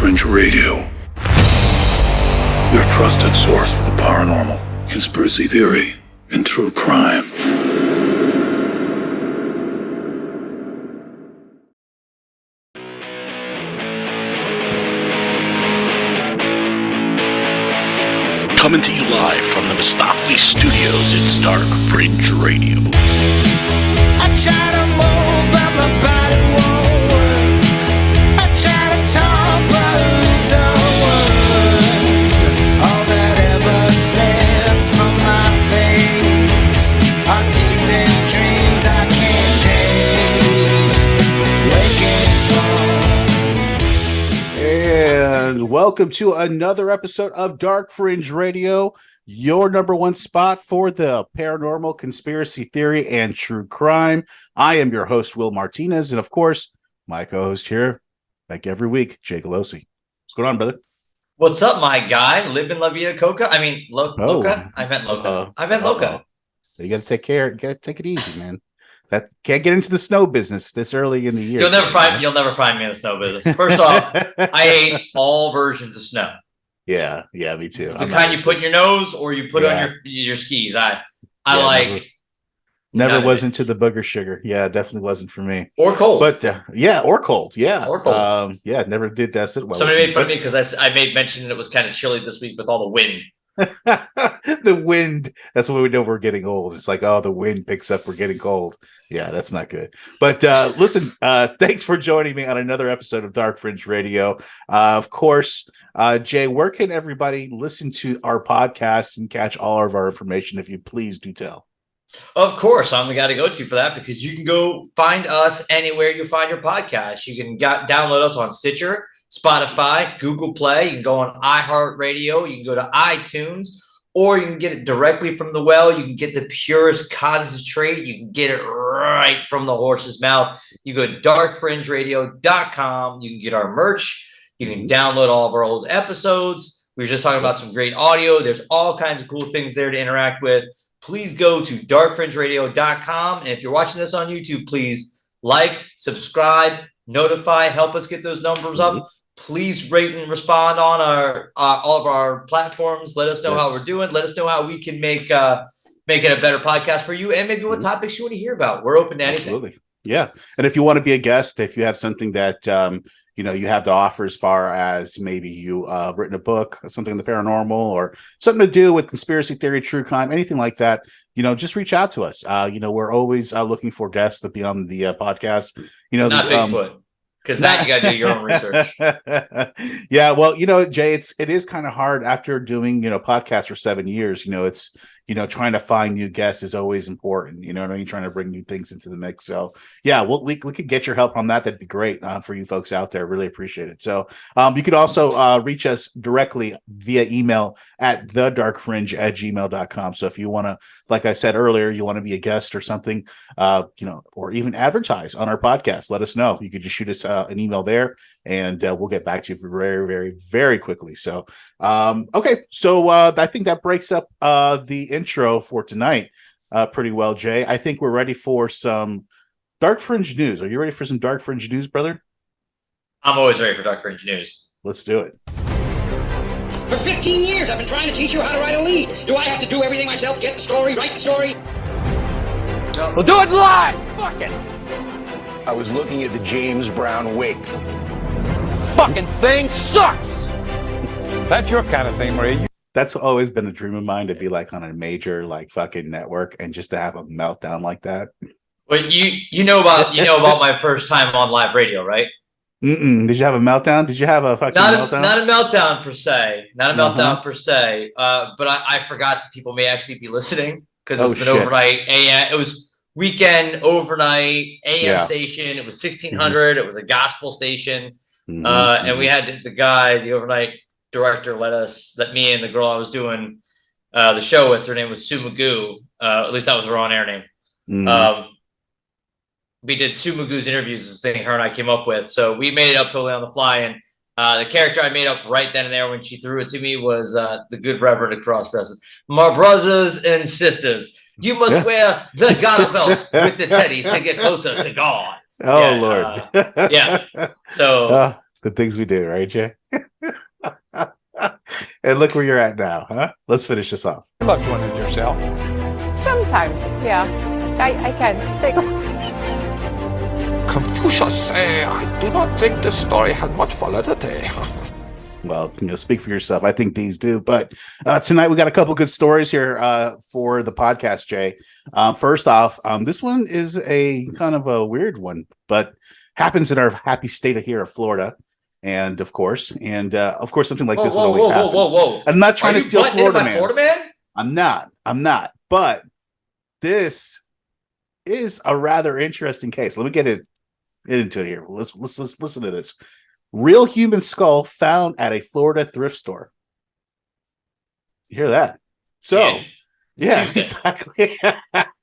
Fringe Radio, your trusted source for the paranormal, conspiracy theory, and true crime. Coming to you live from the Mistopheles Studios, it's Dark Fringe Radio. I try to move, but my body won't work. I try to talk, but I lose all words. All that ever slips from my face are teeth and dreams I can't take. Waking from. And welcome to another episode of Dark Fringe Radio, your number one spot for the paranormal, conspiracy theory, and true crime. I am your host, Will Martinez, and of course, my co-host here, like every week, Jay Galosi. What's going on, brother? What's up, my guy? Living La Vida Coca? I mean, Loca? I meant Loca. I meant Loca. You got to take care. You got to take it easy, man. That can't get into the snow business this early in the year. You'll never find me in the snow business. First off, I hate all versions of snow. Yeah, me too. The kind you put in your nose or you put on your skis. I like. Never was into the booger sugar. Yeah, definitely wasn't for me. Or cold. But or cold. Yeah. Or cold. Never did sit well. Somebody made fun of me because I made mention that it was kind of chilly this week with all the wind. The wind. That's when we know we're getting old. It's like, oh, the wind picks up. We're getting cold. Yeah, that's not good. But listen, thanks for joining me on another episode of Dark Fringe Radio. Of course, Jay, where can everybody listen to our podcast and catch all of our information? If you please do tell. Of course, I'm the guy to go to for that because you can go find us anywhere you find your podcast. You can download us on Stitcher, Spotify, Google Play. You can go on iHeartRadio. You can go to iTunes, or you can get it directly from the well. You can get the purest concentrate. You can get it right from the horse's mouth. You go to darkfringeradio.com. You can get our merch. You can download all of our old episodes. We were just talking about some great audio. There's all kinds of cool things there to interact with. Please go to darkfringeradio.com. And if you're watching this on YouTube, please like, subscribe, notify, help us get those numbers up. Please rate and respond on our all of our platforms. Let us know how we're doing. Let us know how we can make it a better podcast for you, and maybe what topics you want to hear about. We're open to anything. Absolutely. Yeah. And if you want to be a guest, if you have something that you have to offer as far as maybe you written a book, something in the paranormal, or something to do with conspiracy theory, true crime, anything like that, just reach out to us. We're always looking for guests to be on the podcast. Not Bigfoot, because now you got to do your own research. Yeah, well, Jay, it is kind of hard after doing podcasts for 7 years. It's trying to find new guests is always important. You're trying to bring new things into the mix. So yeah, we could get your help on that. That'd be great for you folks out there. Really appreciate it. So you could also reach us directly via email at thedarkfringe@gmail.com. So if you want to, like I said earlier, you want to be a guest or something, or even advertise on our podcast, let us know. You could just shoot us an email there, and we'll get back to you very, very, very quickly. So, okay. So I think that breaks up the intro for tonight pretty well, Jay. I think we're ready for some Dark Fringe news. Are you ready for some Dark Fringe news, brother? I'm always ready for Dark Fringe news. Let's do it. For 15 years, I've been trying to teach you how to write a lead. Do I have to do everything myself? Get the story, write the story? We'll do it live! Fuck it! I was looking at the James Brown wig. Fucking thing sucks! If that's your kind of thing, Ray. That's always been a dream of mine, to be like on a major fucking network and just to have a meltdown like that. Well, you know about my first time on live radio, right? Did you have a meltdown? Did you have a fucking meltdown? Not a meltdown per se. But I forgot that people may actually be listening because it was an overnight AM. It was weekend overnight AM station. It was 1600. It was a gospel station. And we had the overnight director let me and the girl I was doing the show with, her name was Sue Magoo. At least that was her on-air name. We did Sue Magoo's interviews, this thing her and I came up with. So we made it up totally on the fly. And the character I made up right then and there when she threw it to me was the good Reverend of Crossdresses. My brothers and sisters, you must wear the garter belt with the teddy to get closer to God. Lord. So The things we do, right, Jay? And look where you're at now, huh? Let's finish this off. You love doing it yourself. Sometimes, yeah. I can. Take Confucius say, I do not think this story has much validity. Well, speak for yourself. I think these do. But tonight we got a couple good stories here for the podcast, Jay. First off, this one is a kind of a weird one, but happens in our happy state of here of Florida. And of course, something like this would always happen. Whoa. I'm not trying to steal Florida man. I'm not. But this is a rather interesting case. Let me get into it here. Let's listen to this. Real human skull found at a Florida thrift store. You hear that? So, yeah, exactly.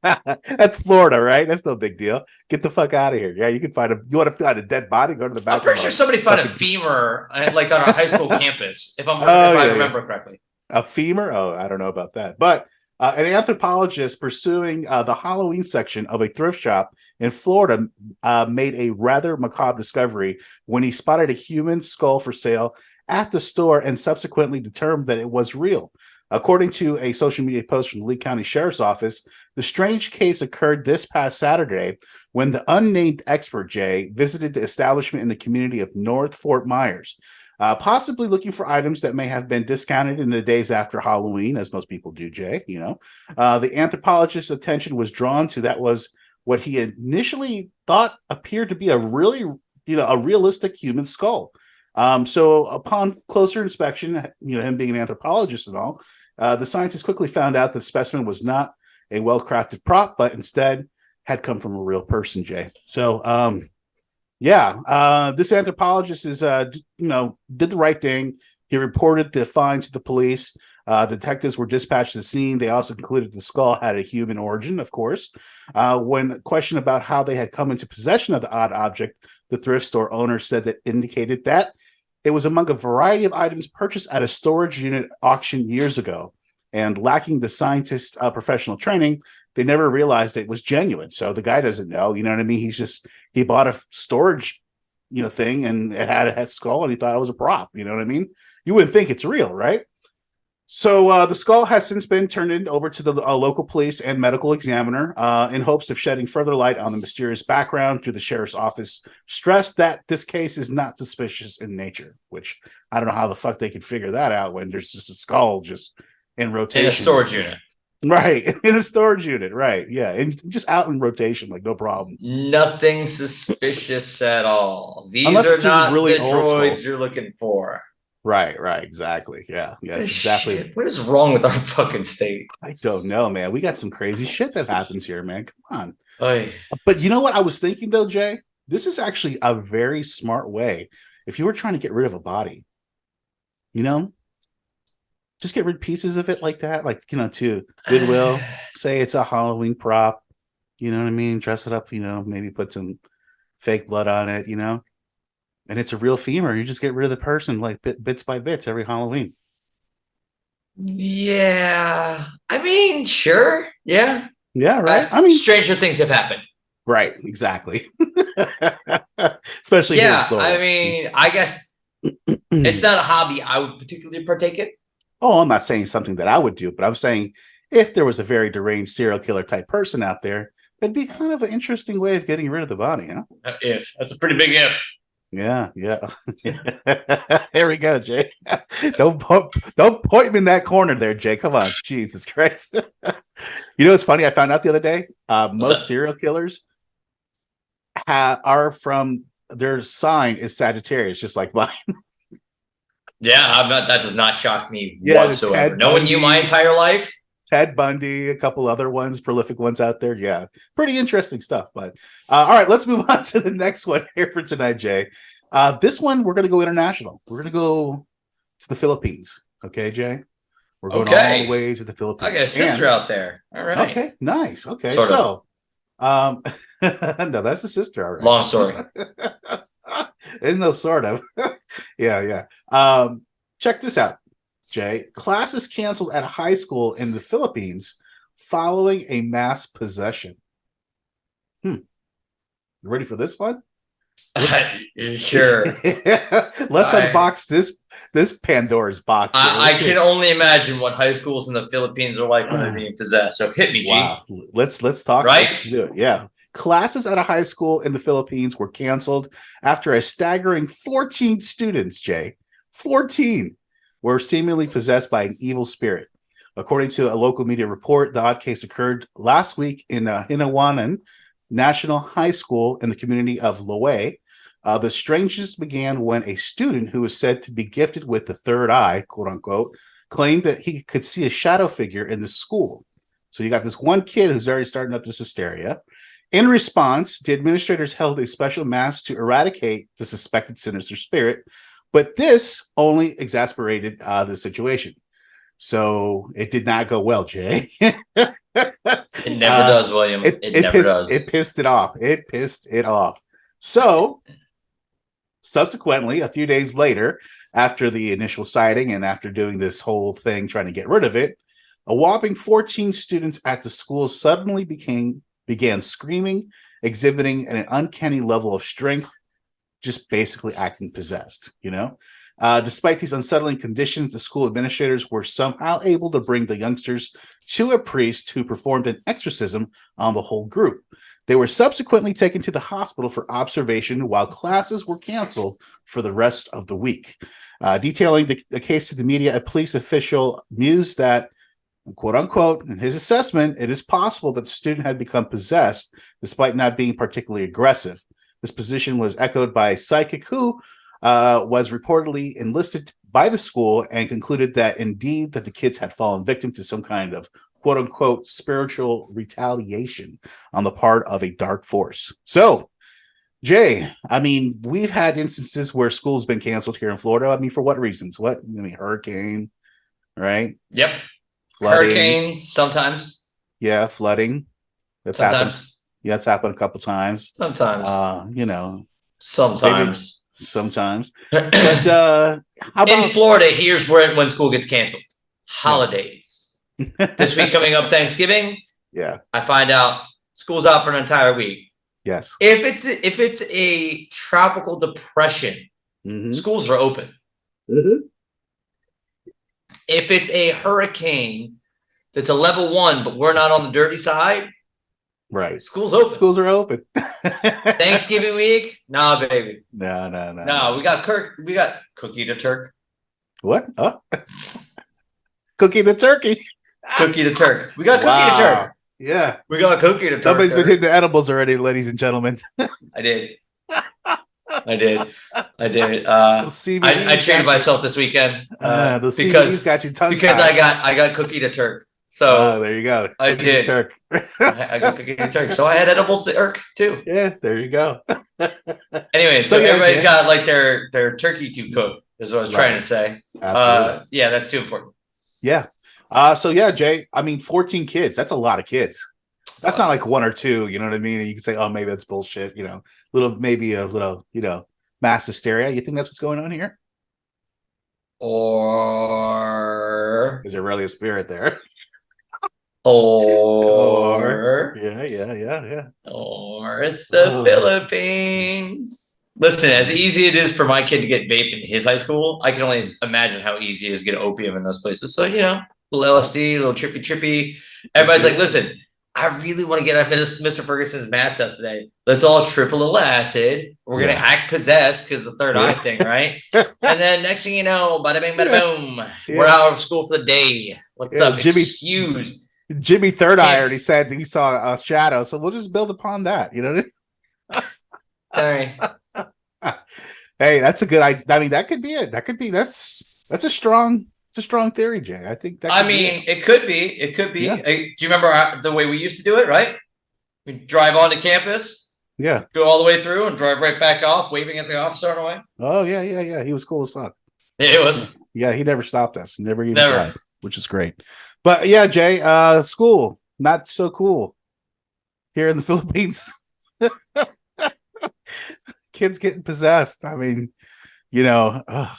That's Florida, right? That's no big deal. Get the fuck out of here. Yeah, you can find you want to find a dead body? Go to the back. I'm pretty sure somebody found a femur like on our high school campus, if I remember correctly. A femur? Oh, I don't know about that. But an anthropologist pursuing the Halloween section of a thrift shop in Florida made a rather macabre discovery when he spotted a human skull for sale at the store and subsequently determined that it was real. According to a social media post from the Lee County Sheriff's Office, the strange case occurred this past Saturday when the unnamed expert, Jay, visited the establishment in the community of North Fort Myers. Possibly looking for items that may have been discounted in the days after Halloween, as most people do, Jay. The anthropologist's attention was drawn to that was what he initially thought appeared to be a realistic human skull. So upon closer inspection, him being an anthropologist and all, the scientist quickly found out the specimen was not a well-crafted prop, but instead had come from a real person, Jay. So, this anthropologist did the right thing. He reported the find to the police. Detectives were dispatched to the scene. They also concluded the skull had a human origin, of course. When questioned about how they had come into possession of the odd object, the thrift store owner said that indicated that it was among a variety of items purchased at a storage unit auction years ago. And lacking the scientist's professional training, they never realized it was genuine. So the guy doesn't know, you know what I mean? He bought a storage, thing and it had a skull and he thought it was a prop. You know what I mean? You wouldn't think it's real, right? So the skull has since been turned over to the local police and medical examiner in hopes of shedding further light on the mysterious background. Through the sheriff's office stressed that this case is not suspicious in nature, which I don't know how the fuck they could figure that out when there's just a skull just in rotation. In a storage unit. Right. In a storage unit. Right. Yeah. And just out in rotation, like no problem. Nothing suspicious at all. These Unless are not really the droids you're looking for. Right. Exactly. Yeah. Exactly. Shit. What is wrong with our fucking state? I don't know, man. We got some crazy shit that happens here, man. Come on. Oy. But you know what I was thinking though, Jay? This is actually a very smart way. If you were trying to get rid of a body, just get rid of pieces of it like that, to Goodwill, say it's a Halloween prop, you know what I mean? Dress it up, maybe put some fake blood on it, and it's a real femur. You just get rid of the person like bits by bits every Halloween. Yeah. I mean, sure. Yeah. Yeah, right. Stranger things have happened. Right. Exactly. Especially here in Florida. I mean, I guess it's not a hobby I would particularly partake in. Oh, I'm not saying something that I would do, but I'm saying if there was a very deranged serial killer type person out there, that'd be kind of an interesting way of getting rid of the body, huh? If. That's a pretty big if. Yeah. Here we go, Jay. Don't point me in that corner there, Jay. Come on. Jesus Christ. It's funny. I found out the other day, most serial killers are from their sign is Sagittarius, just like mine. Yeah, that does not shock me whatsoever. Knowing you my entire life. Ted Bundy, a couple other ones, prolific ones out there. Yeah, pretty interesting stuff. But all right, let's move on to the next one here for tonight, Jay. This one, we're going to go international. We're going to go to the Philippines. Okay, Jay? We're going all the way to the Philippines. I got a sister out there. All right. Okay, nice. Okay, sort of. No, that's the sister. All right. Long story. There's no sort of. Yeah. Check this out, Jay. Class is canceled at a high school in the Philippines following a mass possession. You ready for this one? Sure. Let's unbox this Pandora's box. I can only imagine what high schools in the Philippines are like when they're being possessed. So hit me, G. Wow. Let's talk. Right? Let's do it. Yeah. Classes at a high school in the Philippines were canceled after a staggering 14 students, Jay, 14 were seemingly possessed by an evil spirit. According to a local media report, the odd case occurred last week in Hinawanan National High School in the community of Loe. The strangeness began when a student who was said to be gifted with the third eye, quote unquote, claimed that he could see a shadow figure in the school. So you got this one kid who's already starting up this hysteria. In response, the administrators held a special mass to eradicate the suspected sinister spirit, but this only exasperated the situation. So it did not go well, Jay. It never does, William. It never does. It pissed it off. It pissed it off. So subsequently, a few days later, after the initial sighting and after doing this whole thing trying to get rid of it, a whopping 14 students at the school suddenly began screaming, exhibiting an uncanny level of strength, just basically acting possessed, you know? Despite these unsettling conditions, the school administrators were somehow able to bring the youngsters to a priest who performed an exorcism on the whole group. They were subsequently taken to the hospital for observation while classes were canceled for the rest of the week. Detailing the case to the media, a police official mused that, quote unquote, in his assessment, it is possible that the student had become possessed despite not being particularly aggressive. This position was echoed by a psychic who was reportedly enlisted by the school and concluded that indeed that the kids had fallen victim to some kind of quote unquote spiritual retaliation on the part of a dark force. So, Jay, I mean, we've had instances where school's been canceled here in Florida. I mean, for what reasons? Hurricane, right? Yep. Flooding. Hurricanes, sometimes. Yeah, flooding. That's sometimes. Happened. Yeah, it's happened a couple times. Sometimes. Sometimes. But how about in Florida, here's when school gets canceled. Holidays. This week coming up, Thanksgiving. Yeah. I find out school's out for an entire week. Yes. If it's a tropical depression, schools are open. Mm-hmm. If it's a hurricane that's a level 1, but we're not on the dirty side, right? Schools open. Schools are open. Thanksgiving week, nah, baby. No. We got cookie to Turk. What? Oh. Cookie to turkey. Cookie to Turk. We got cookie to Turk. Yeah, we got cookie to Turk. Somebody's been hitting the edibles already, ladies and gentlemen. I did. I treated myself this weekend the CBD's got you tongue because I got cookie to Turk. So there you go. I did. Turk. I got cookie to Turk. So I had edibles to Turk too. Yeah, there you go. Anyway, so everybody's got like their turkey to cook is what I was trying to say. Yeah, that's too important. Yeah. So yeah, Jay, I mean, 14 kids, that's a lot of kids. That's not like one or two, you know what I mean? And you can say, oh, maybe that's bullshit, maybe a little, mass hysteria. You think that's what's going on here? Or is there really a spirit there? Or yeah. Or it's the Philippines. Listen, as easy it is for my kid to get vape in his high school, I can only imagine how easy it is to get opium in those places. So, a little LSD, a little trippy. Everybody's like, listen, I really want to get up Mr. Ferguson's math test today. Let's all trip a little acid. We're going to act possessed because the third eye thing, right? And then next thing you know, bada bing, bada boom. We're out of school for the day. What's up? Excuse. Jimmy Third Eye already said he saw a shadow, so we'll just build upon that. Sorry. Hey, that's a good idea. I mean, that could be it. That's a strong theory, Jay. I think that. It could be. It could be. Yeah. Do you remember the way we used to do it? Right? We drive onto campus. Yeah. Go all the way through and drive right back off, waving at the officer on the way. Oh yeah. He was cool as fuck. Yeah, he was. Yeah, he never stopped us. Never even tried, which is great. But yeah, Jay, school not so cool here in the Philippines. Kids getting possessed. I mean, I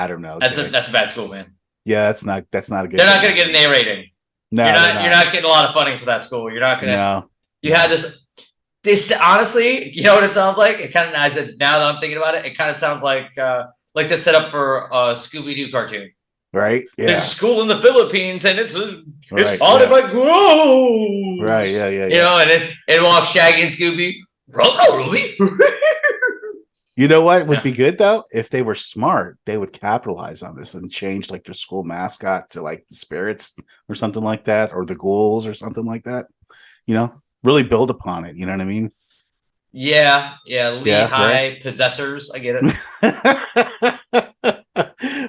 don't know. That's a bad school, man. Yeah, that's not a good. They're not going to get an A rating. No, you're not getting a lot of funding for that school. You're not going to. No. You had this. This honestly, you know what it sounds like? It kind of, now that I'm thinking about it, it kind of sounds like the setup for a Scooby-Doo cartoon. Right? Yeah. There's a school in the Philippines, and it's Right, haunted by ghosts. Right, yeah. You know, and it walks Shaggy and Scooby. Ruby. You know what would be good though? If they were smart, they would capitalize on this and change like their school mascot to like the spirits or something like that, or the ghouls or something like that. You know, really build upon it. You know what I mean? Yeah. Lehigh right. possessors. I get it.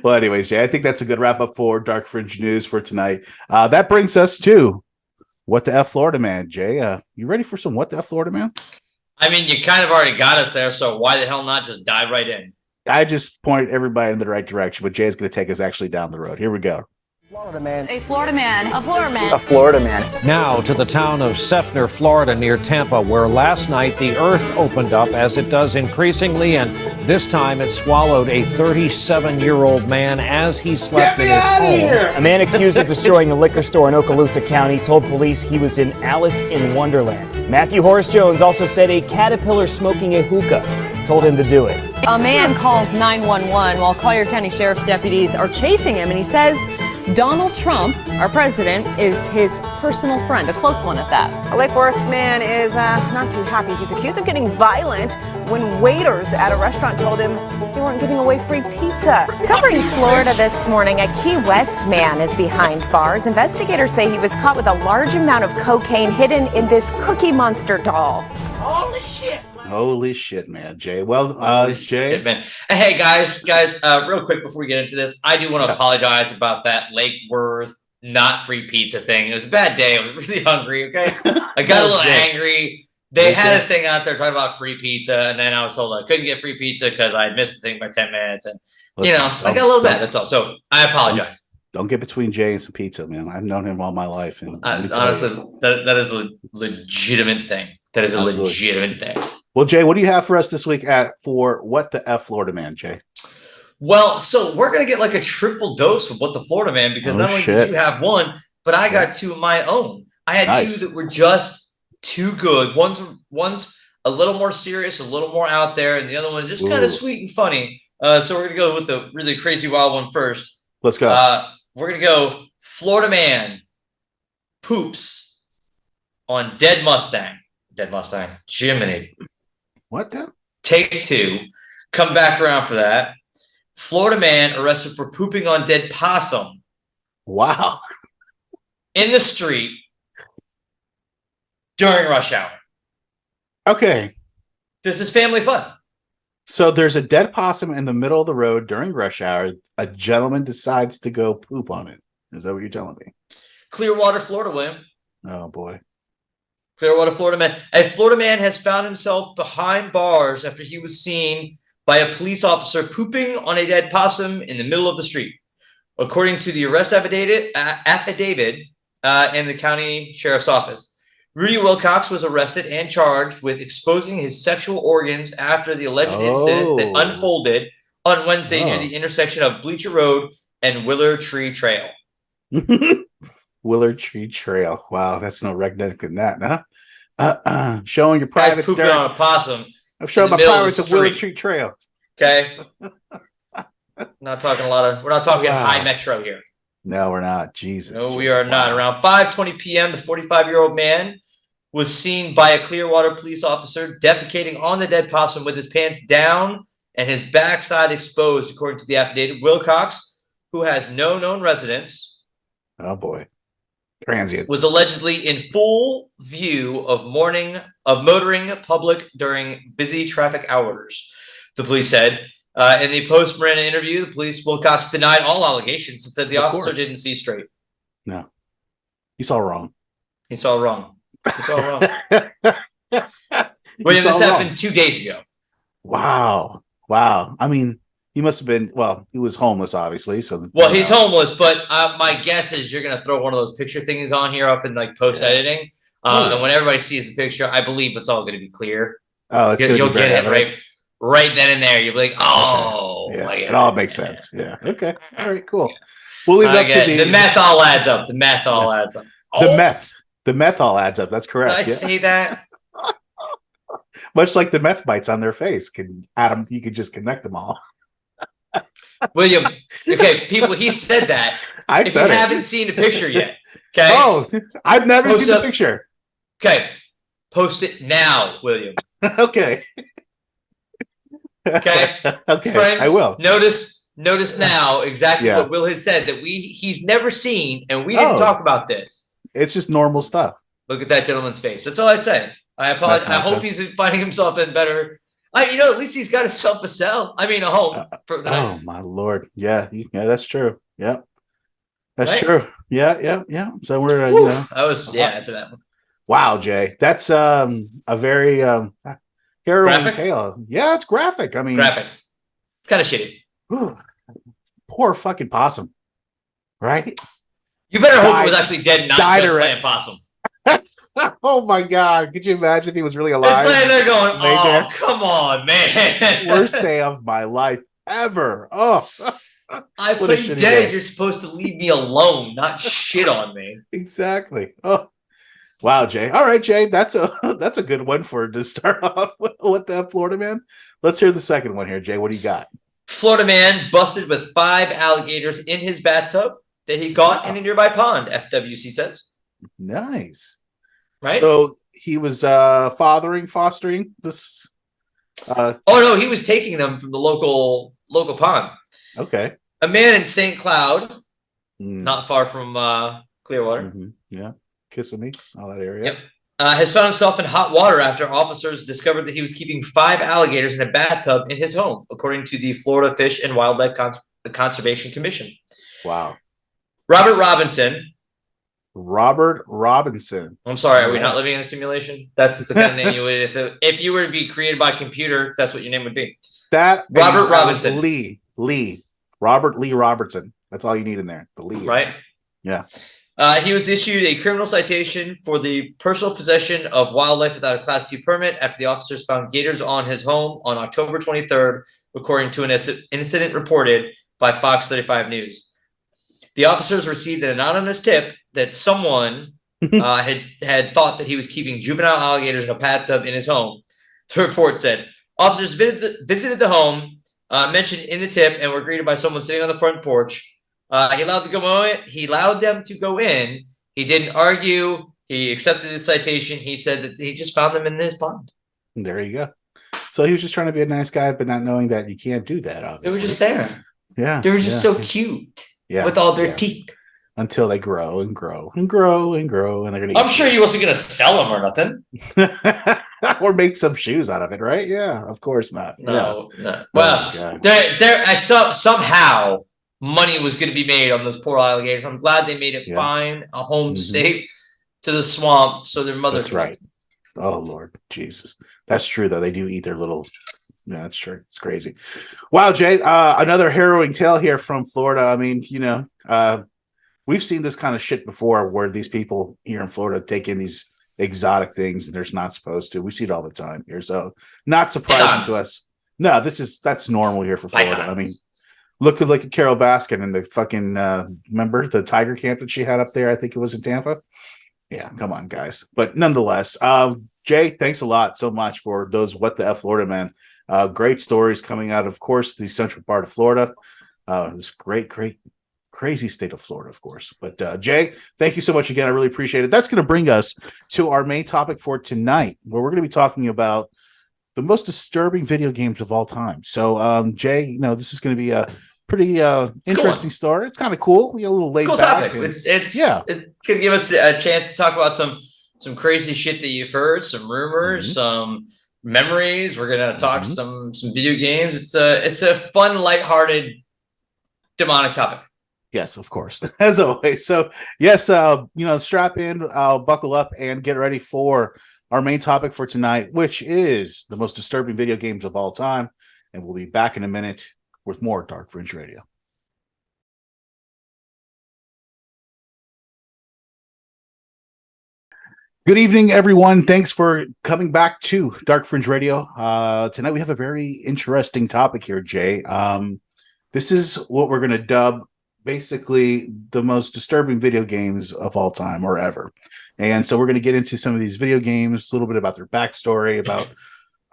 Well, anyways, Jay, I think that's a good wrap up for Dark Fringe News for tonight. That brings us to What the F Florida Man. Jay, you ready for some What the F Florida Man? I mean, you kind of already got us there, so why the hell not just dive right in? I just pointed everybody in the right direction, but Jay's going to take us actually down the road. Here we go. Florida man. A Florida man. A Florida man. A Florida man. Now to the town of Seffner, Florida, near Tampa, where last night the earth opened up, as it does increasingly, and this time it swallowed a 37-year-old man as he slept in his home. A man accused of destroying a liquor store in Okaloosa County told police he was in Alice in Wonderland. Matthew Horace Jones also said a caterpillar smoking a hookah told him to do it. A man calls 911 while Collier County Sheriff's deputies are chasing him, and he says Donald Trump, our president, is his personal friend, a close one at that. A Lake Worth man is not too happy. He's accused of getting violent when waiters at a restaurant told him they weren't giving away free pizza. Covering Florida this morning, a Key West man is behind bars. Investigators say he was caught with a large amount of cocaine hidden in this Cookie Monster doll. Holy shit, man, Jay. Well, Jay, Shit, man. Hey, guys, real quick before we get into this, I do want to apologize about that Lake Worth not free pizza thing. It was a bad day. I was really hungry. Okay, I got a little angry. They had a thing out there talking about free pizza, and then I was told I couldn't get free pizza because I had missed the thing by 10 minutes, and I got a little mad. That's all. So I apologize. Don't get between Jay and some pizza, man. I've known him all my life, and honestly, that is a legitimate thing. That is a legitimate thing. Well, Jay, what do you have for us this week for What the F Florida Man, Jay? Well, so we're going to get like a triple dose of What the Florida Man, because not only did you have one, but I got two of my own. I had two that were just too good. One's a little more serious, a little more out there, and the other one's just kind of sweet and funny. So we're going to go with the really crazy wild one first. Let's go. We're going to go Florida Man poops on dead Mustang. Dead Mustang. Jiminy. What the? Take two. Come back around for that. Florida man arrested for pooping on dead possum. Wow. In the street during rush hour. Okay. This is family fun. So there's a dead possum in the middle of the road during rush hour. A gentleman decides to go poop on it. Is that what you're telling me? Clearwater, Florida, William. Oh, boy. Clearwater, Florida man. A Florida man has found himself behind bars after he was seen by a police officer pooping on a dead possum in the middle of the street. According to the arrest affidavit in the county sheriff's office, Rudy Wilcox was arrested and charged with exposing his sexual organs after the alleged incident that unfolded on Wednesday near the intersection of Bleacher Road and Willard Tree Trail. Willard Tree Trail. Wow, that's no redneck in that, huh? Showing your private pooping on a possum. I'm showing my private at Willard Tree Trail. Okay. Not talking we're not talking high metro here. No, we're not. Jesus. No, we are not. Around 5:20 p.m., the 45-year-old man was seen by a Clearwater police officer defecating on the dead possum with his pants down and his backside exposed, according to the affidavit. Wilcox, who has no known residence, oh boy, transient, was allegedly in full view of motoring public during busy traffic hours. The police said in the post-Miranda interview, Wilcox denied all allegations and said the officer didn't see straight. No, he saw wrong. He saw wrong. William, this happened 2 days ago. Wow. I mean, he must have been, he was homeless, obviously. He's homeless, but my guess is you're going to throw one of those picture things on here up in like post-editing. And when everybody sees the picture, I believe it's all going to be clear. Oh, you'll get it right then and there. You'll be like, oh. Yeah, it all makes sense. Yeah. Okay. All right, cool. We'll leave up to the math all adds up. The math all adds up. The meth all adds up. That's correct. Did I say that? Much like the meth bites on their face, you could just connect them all. William, okay, people, he said that. If you haven't seen the picture yet, okay? Oh, I've never seen the picture. Okay, post it now, William. Okay. Okay. Okay. Friends, I will. Notice now exactly what Will has said that he's never seen, and we didn't talk about this. It's just normal stuff. Look at that gentleman's face. That's all I say. I apologize. I hope he's finding himself in better. At least he's got himself a home. Oh my Lord! Yeah, that's true. Yeah, that's true. Yeah. So we're to that one. Wow, Jay, that's a very harrowing tale. Yeah, it's graphic. I mean, graphic. It's kind of shitty. Poor fucking possum. Right? You better hope it was actually dead and not just playing possum. Oh my God! Could you imagine if he was really alive? It's laying there going, "Oh, come on, man! Worst day of my life ever." Oh, I play you dead. You're supposed to leave me alone, not shit on me. Exactly. Oh, wow, Jay. All right, Jay. That's a good one to start off with that Florida man. Let's hear the second one here, Jay. What do you got? Florida man busted with 5 alligators in his bathtub that he caught in a nearby pond. FWC says. Nice. Right. So he was fostering this. Oh no, he was taking them from the local pond. Okay. A man in St. Cloud, not far from Clearwater. Mm-hmm. Yeah, Kissimmee, all that area. Yep. Has found himself in hot water after officers discovered that he was keeping 5 alligators in a bathtub in his home, according to the Florida Fish and Wildlife Conservation Commission. Wow. Robert Robinson. I'm sorry, are we not living in a simulation? That's the kind of name you would if you were to be created by computer, that's what your name would be. That Robert Robinson. Robert Lee Robertson. That's all you need in there. The Lee. Right? Yeah. He was issued a criminal citation for the personal possession of wildlife without a Class 2 permit after the officers found gators on his home on October 23rd, according to an incident reported by Fox 35 News. The officers received an anonymous tip that someone had thought that he was keeping juvenile alligators in a bathtub in his home. The report said officers visited the home, mentioned in the tip, and were greeted by someone sitting on the front porch. He allowed them to go in. He didn't argue. He accepted the citation. He said that he just found them in his pond. There you go. So he was just trying to be a nice guy, but not knowing that you can't do that. Obviously, they were just there. Yeah, they were just so cute. Yeah, with all their teeth. Until they grow and grow and grow and grow, and they're gonna. I'm sure he wasn't gonna sell them or nothing, or make some shoes out of it, right? Yeah, of course not. No. Well, somehow money was going to be made on those poor alligators. I'm glad they made it fine, a home safe to the swamp, so their mother. That's right. Oh Lord, Jesus, that's true though. They do eat their little. Yeah, that's true. It's crazy. Wow, Jay, another harrowing tale here from Florida. I mean, we've seen this kind of shit before where these people here in Florida take in these exotic things and they're not supposed to. We see it all the time here. So not surprising to us. No, that's normal here for Florida. I mean, look at Carol Baskin and the fucking, remember the tiger camp that she had up there? I think it was in Tampa. Yeah, come on, guys. But nonetheless, Jay, thanks a lot so much for those What the F Florida, man. Great stories coming out, of course, the central part of Florida. This great, crazy state of Florida, of course. But Jay, thank you so much again. I really appreciate it. That's going to bring us to our main topic for tonight, where we're going to be talking about the most disturbing video games of all time. So, Jay, this is going to be a pretty interesting story. It's kind of cool. A little laid cool back. Topic. It's going to give us a chance to talk about some crazy shit that you've heard, some rumors, some memories. We're gonna talk some video games. It's a fun, lighthearted, demonic topic. Yes, of course, as always. So yes, strap in, buckle up, and get ready for our main topic for tonight, which is the most disturbing video games of all time. And we'll be back in a minute with more Dark Fringe Radio. Good evening, everyone. Thanks for coming back to Dark Fringe Radio. Tonight we have a very interesting topic here, Jay. This is what we're going to dub basically the most disturbing video games of all time, or ever. And so we're going to get into some of these video games, a little bit about their backstory, about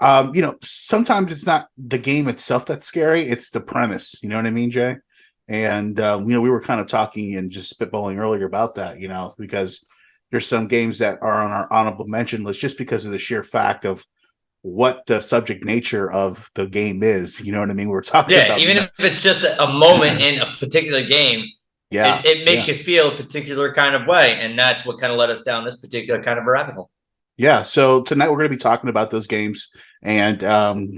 Sometimes it's not the game itself that's scary, it's the premise. You know what I mean, Jay? And we were kind of talking and just spitballing earlier about that, because there's some games that are on our honorable mention list just because of the sheer fact of what the subject nature of the game is. You know what I mean? We're talking about, even if it's just a moment in a particular game, it makes you feel a particular kind of way, and that's what kind of led us down this particular kind of a rabbit hole. Yeah, so tonight we're going to be talking about those games, and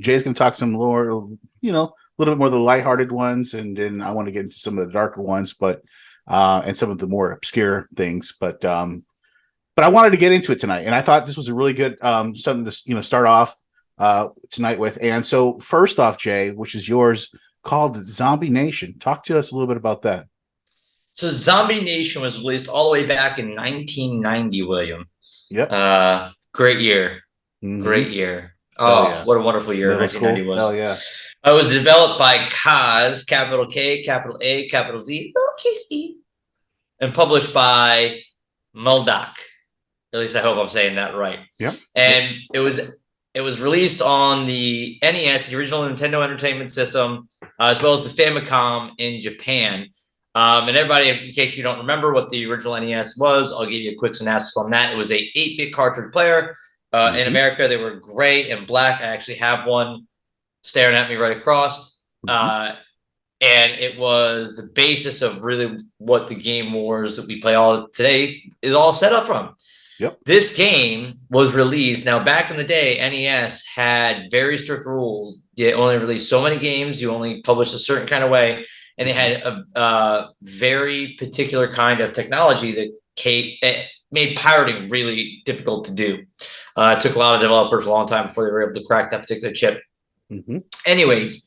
Jay's going to talk some more, a little bit more of the lighthearted ones, and then I want to get into some of the darker ones, but and some of the more obscure things. But I wanted to get into it tonight, and I thought this was a really good something to start off tonight with. And so first off, Jay, which is yours, called Zombie Nation. Talk to us a little bit about that. So Zombie Nation was released all the way back in 1990, William. Yep. Great year. Mm-hmm. Great year. Oh, yeah. What a wonderful year 1990 was. Hell yeah. It was developed by Kaz, capital K, capital A, capital Z, lowercase e, and published by Muldock. At least I hope I'm saying that right. Yep. And it was released on the NES, the original Nintendo Entertainment System, as well as the Famicom in Japan. And everybody, in case you don't remember what the original NES was, I'll give you a quick synopsis on that. It was a 8-bit cartridge player. In America, they were gray and black. I actually have one staring at me right across. And it was the basis of really what the Game Wars that we play all today is all set up from. Yep. This game was released. Now, back in the day, NES had very strict rules. You only released so many games. You only published a certain kind of way. And they had a very particular kind of technology that made pirating really difficult to do. It took a lot of developers a long time before they were able to crack that particular chip. Mm-hmm. Anyways,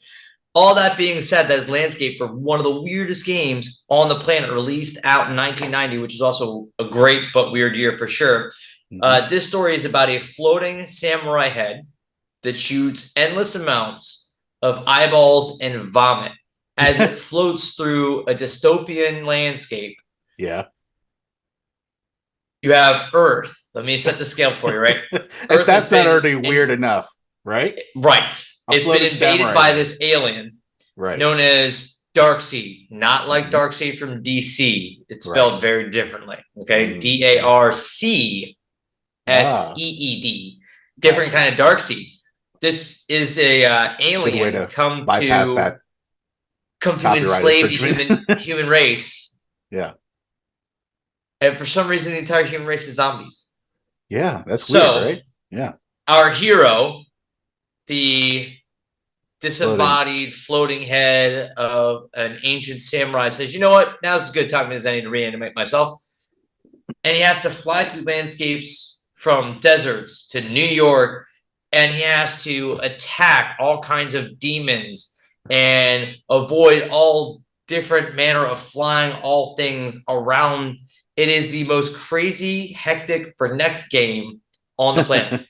all that being said, that is landscape for one of the weirdest games on the planet, released out in 1990, which is also a great but weird year for sure. Mm-hmm. This story is about a floating samurai head that shoots endless amounts of eyeballs and vomit as it floats through a dystopian landscape. Yeah. You have Earth. Let me set the scale for you, right? If that's not already weird enough, right? Right. It's been invaded by this alien known as Darkseid. Not like Darkseid from DC. It's spelled very differently. Okay. DARCSEED. Different kind of Darkseid. This is a alien come to enslave the human race. Yeah. And for some reason, the entire human race is zombies. Yeah, that's weird, right? Yeah. Our hero, the disembodied floating head of an ancient samurai, says, you know what? Now's a good time as any to reanimate myself. And he has to fly through landscapes from deserts to New York, and he has to attack all kinds of demons and avoid all different manner of flying all things around. It is the most crazy, hectic, frenetic game on the planet.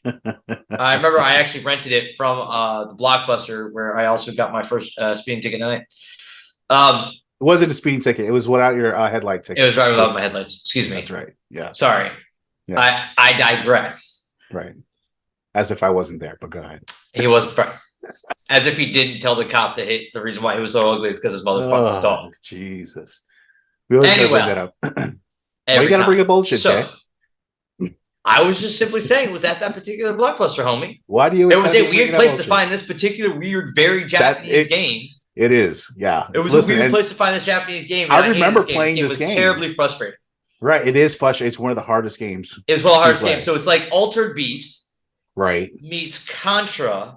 I remember I actually rented it from the Blockbuster, where I also got my first speeding ticket night. It wasn't a speeding ticket. It was without your headlight ticket. It was right without my headlights. Excuse me. That's right. Yeah. Sorry. Yeah. I digress. Right. As if I wasn't there, but go ahead. He was as if he didn't tell the cop that the reason why he was so ugly is because his motherfucker's dog. Jesus. We always gotta bring that up. Why you gotta bring up bullshit, Jay? I was just simply saying it was at that particular Blockbuster, homie. Why do you? It was a weird place to find this particular weird, very Japanese game. It is, yeah. It was a weird place to find this Japanese game. I remember playing this game. It was terribly frustrating. Right, it is frustrating. It's one of the hardest games. It's one of the hardest games. So it's like Altered Beast, right? Meets Contra,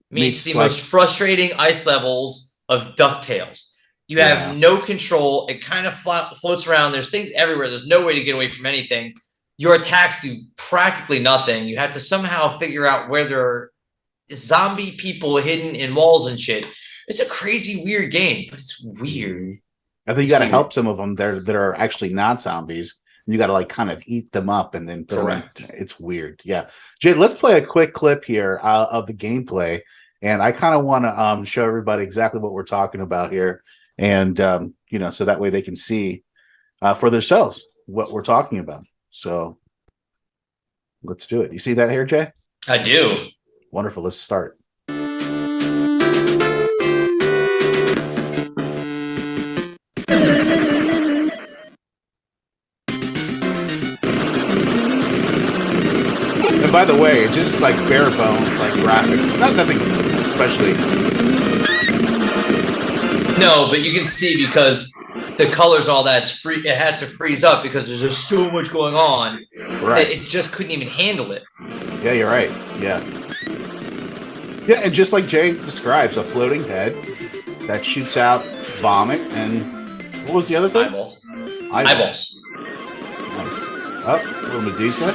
meets the most frustrating ice levels of DuckTales. You have no control. It kind of floats around. There's things everywhere. There's no way to get away from anything. Your attacks do practically nothing. You have to somehow figure out where there are zombie people hidden in walls and shit. It's a crazy, weird game, but it's weird. I think you got to help some of them that are actually not zombies. You got to like kind of eat them up and then put them in. It's weird. Yeah. Jay, let's play a quick clip here of the gameplay. And I kind of want to show everybody exactly what we're talking about here. And, so that way they can see for themselves what we're talking about. So let's do it. You see that here, Jay? I do. Wonderful. Let's start. And by the way, just like bare bones, like graphics, it's not nothing especially. No, but you can see because the colors, all that's free. It has to freeze up because there's just so much going on that it just couldn't even handle it. Yeah, you're right. Yeah. Yeah, and just like Jay describes, a floating head that shoots out vomit and what was the other thing? Eyeballs. Nice. Oh, a little Medusa.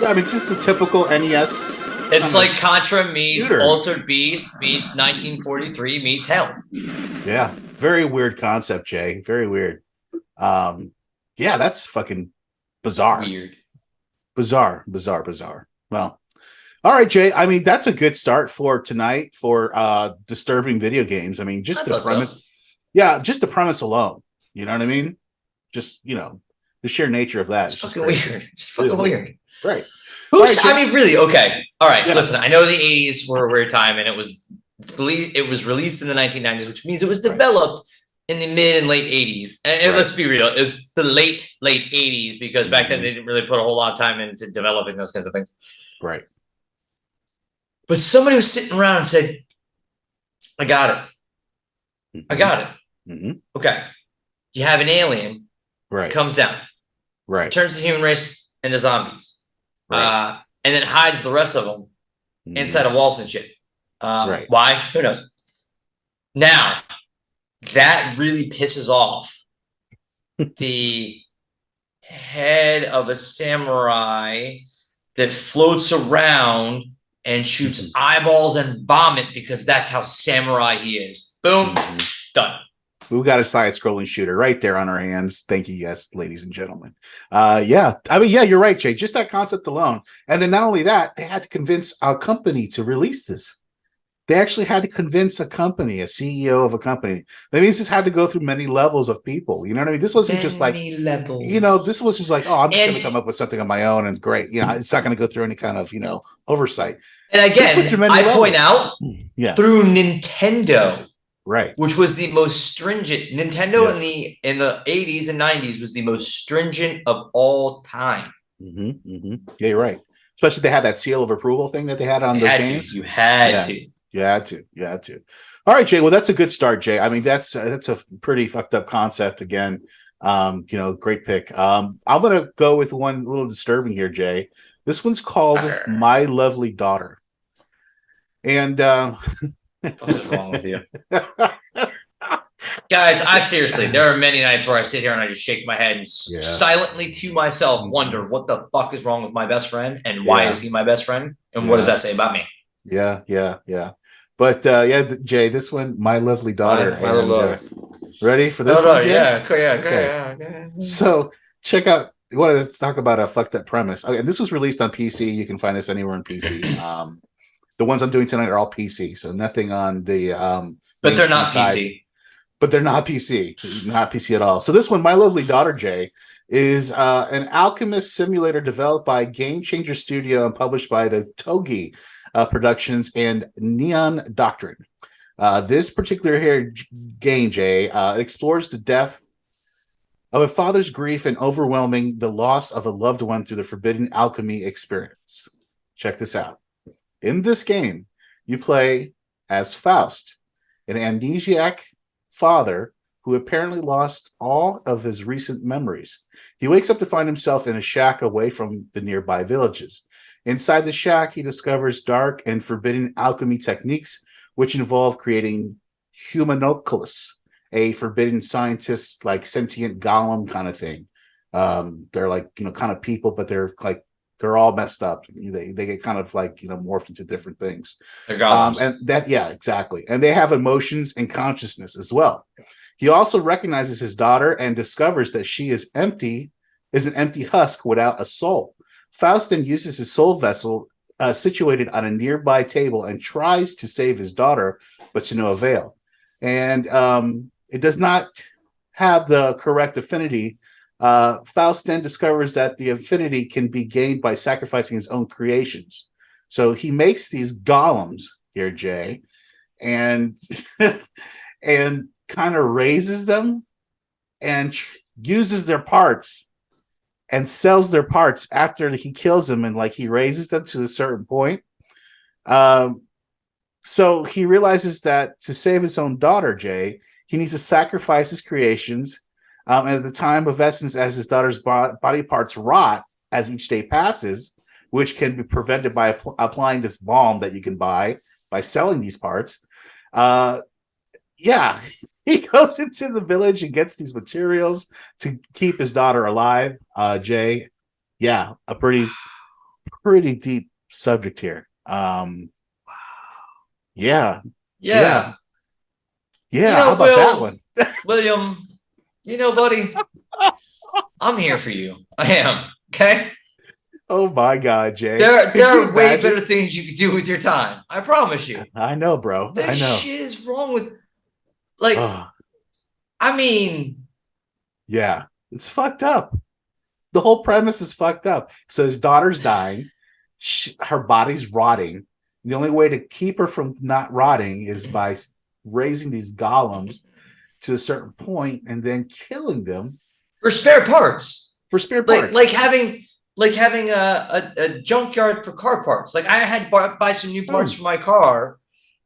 Yeah, I mean, this is a typical NES. It's like Contra meets shooter. Altered Beast meets 1943 meets Hell. Yeah, very weird concept, Jay. Very weird. Yeah, that's fucking bizarre. Weird. Bizarre. Well, all right, Jay. I mean, that's a good start for tonight for disturbing video games. I mean, just the premise. So. Yeah, just the premise alone. You know what I mean? Just, the sheer nature of that. It's fucking weird. It's fucking weird. Right. Who's? I mean, really? Okay. All right. Yeah. Listen, I know the '80s were a weird time, and it was released in the 1990s, which means it was developed in the mid and late '80s. And let's be real, it's the late '80s because back then they didn't really put a whole lot of time into developing those kinds of things. Right. But somebody was sitting around and said, "I got it. I got it." Mm-hmm. Okay. You have an alien. Right. Comes down. Right. Turns the human race into zombies. Right. And then hides the rest of them inside of walls and shit. Right. Why? Who knows? Now, that really pisses off the head of a samurai that floats around and shoots eyeballs and vomit because that's how samurai he is. Boom. Done. We've got a side-scrolling shooter right there on our hands. Thank you, yes, ladies and gentlemen. Yeah, I mean, yeah, you're right, Jay. Just that concept alone. And then not only that, they had to convince a company to release this. They actually had to convince a company, a CEO of a company. That means this had to go through many levels of people. You know what I mean? This wasn't just like, this was just like, oh, I'm just going to come up with something on my own and great. It's not going to go through any kind of, oversight. And again, I point out through Nintendo. Right. Which was the most stringent. Nintendo in the 80s and 90s was the most stringent of all time. Mm-hmm, mm-hmm. Yeah, you're right. Especially they had that seal of approval thing that they had on those games. You had to. You had to. All right, Jay. Well, that's a good start, Jay. I mean, that's a pretty fucked up concept again. Great pick. I'm gonna go with one a little disturbing here, Jay. This one's called My Lovely Daughter. And what is wrong with you? Guys, there are many nights where I sit here and I just shake my head and silently to myself wonder what the fuck is wrong with my best friend and why is he my best friend and what does that say about me? Yeah. But Jay, this one, My Lovely Daughter. My little daughter. Ready for this one, Jay? Yeah. Okay. So check out. Let's talk about a fucked up premise. Okay, this was released on PC. You can find this anywhere on PC. The ones I'm doing tonight are all PC, so nothing on the. But they're not PC. But they're not PC. Not PC at all. So this one, My Lovely Daughter, Jay, is an alchemist simulator developed by Game Changer Studio and published by the Togi Productions and Neon Doctrine. This particular game, Jay, explores the depth of a father's grief and overwhelming the loss of a loved one through the forbidden alchemy experience. Check this out. In this game, you play as Faust, an amnesiac father who apparently lost all of his recent memories. He wakes up to find himself in a shack away from the nearby villages. Inside the shack, he discovers dark and forbidden alchemy techniques, which involve creating humanoclus, a forbidden scientist, like sentient golem kind of thing. They're like, kind of people, but they're like, they're all messed up. They get kind of like, morphed into different things. They're golems. And that, exactly. And they have emotions and consciousness as well. He also recognizes his daughter and discovers that she is an empty husk without a soul. Faust then uses his soul vessel situated on a nearby table and tries to save his daughter, but to no avail. And it does not have the correct affinity. Faust then discovers that the affinity can be gained by sacrificing his own creations. So he makes these golems here, Jay, and and kind of raises them and uses their parts and sells their parts after he kills them, and like he raises them to a certain point. So he realizes that to save his own daughter, Jay, he needs to sacrifice his creations. And at the time of essence, as his daughter's body parts rot as each day passes, which can be prevented by applying this balm that you can buy by selling these parts. He goes into the village and gets these materials to keep his daughter alive. Jay, a pretty deep subject here. Yeah. How about that one? William, buddy, I'm here for you. I am. Okay. Oh my God, Jay. There are way better things you could do with your time. I promise you. I know, bro. I know. Shit is wrong with, it's fucked up. The whole premise is fucked up. So his daughter's dying. Her body's rotting. The only way to keep her from not rotting is by raising these golems to a certain point and then killing them for spare parts. Like having a junkyard for car parts. Like I had to buy some new parts for my car,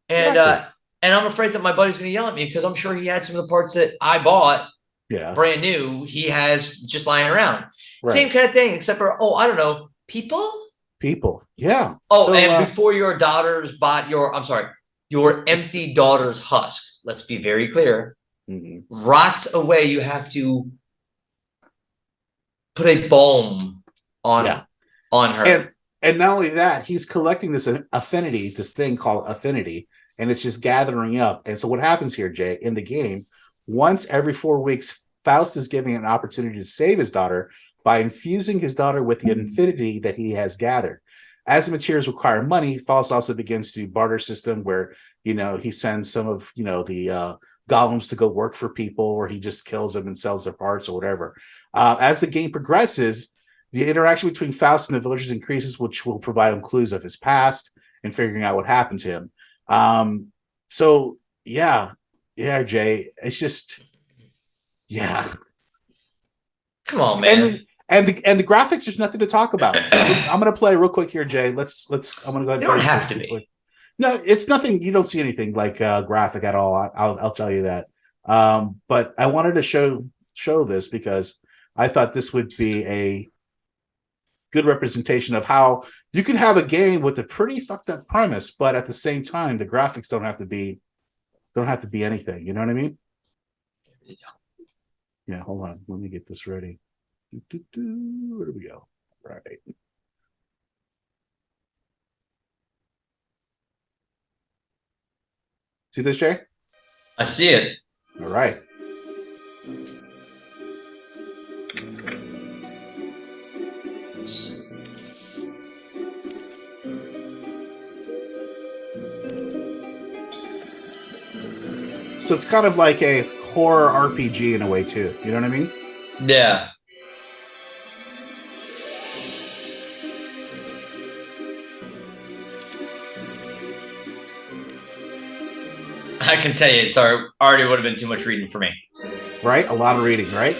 and I'm afraid that my buddy's going to yell at me because I'm sure he had some of the parts that I bought, brand new. He has just lying around. Right. Same kind of thing, except for I don't know, people. Yeah. Oh, so, and before your daughter's bought your empty daughter's husk. Let's be very clear. Mm-hmm. Rots away. You have to put a balm on her. And not only that, he's collecting this affinity, this thing called affinity, and it's just gathering up. And so what happens here, Jay, in the game, once every 4 weeks, Faust is giving an opportunity to save his daughter by infusing his daughter with the affinity that he has gathered. As the materials require money, Faust also begins to barter system where, he sends some of, the golems to go work for people, or he just kills them and sells their parts or whatever. As the game progresses, the interaction between Faust and the villagers increases, which will provide him clues of his past and figuring out what happened to him. Jay, it's just, Come on, man. And the graphics, there's nothing to talk about. I'm going to play real quick here, Jay. I'm going to go ahead. You don't have to be. No, it's nothing. You don't see anything like graphic at all. I'll tell you that. But I wanted to show this because I thought this would be a good representation of how you can have a game with a pretty fucked up premise, but at the same time, the graphics don't have to be anything. You know what I mean? Yeah. Hold on. Let me get this ready. Where do we go? Right. See this, Jay? I see it. All right. So it's kind of like a horror RPG in a way too. You know what I mean? Yeah. I can tell you, sorry, already would have been too much reading for me. Right? A lot of reading, right?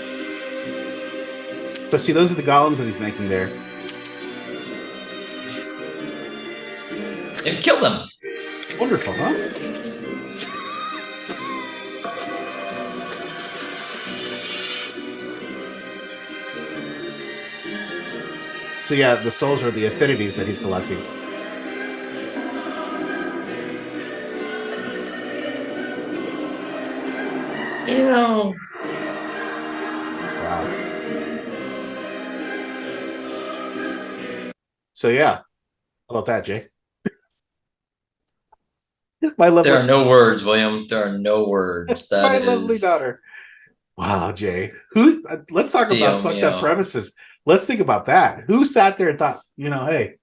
But see, those are the golems that he's making there. And kill them. Wonderful, huh? So yeah, the souls are the affinities that he's collecting. Wow. So yeah, how about that, Jay? My lovely. There are no words, William. There are no words. That my is lovely daughter. Wow, Jay. Let's talk about fucked up premises. Let's think about that. Who sat there and thought, hey.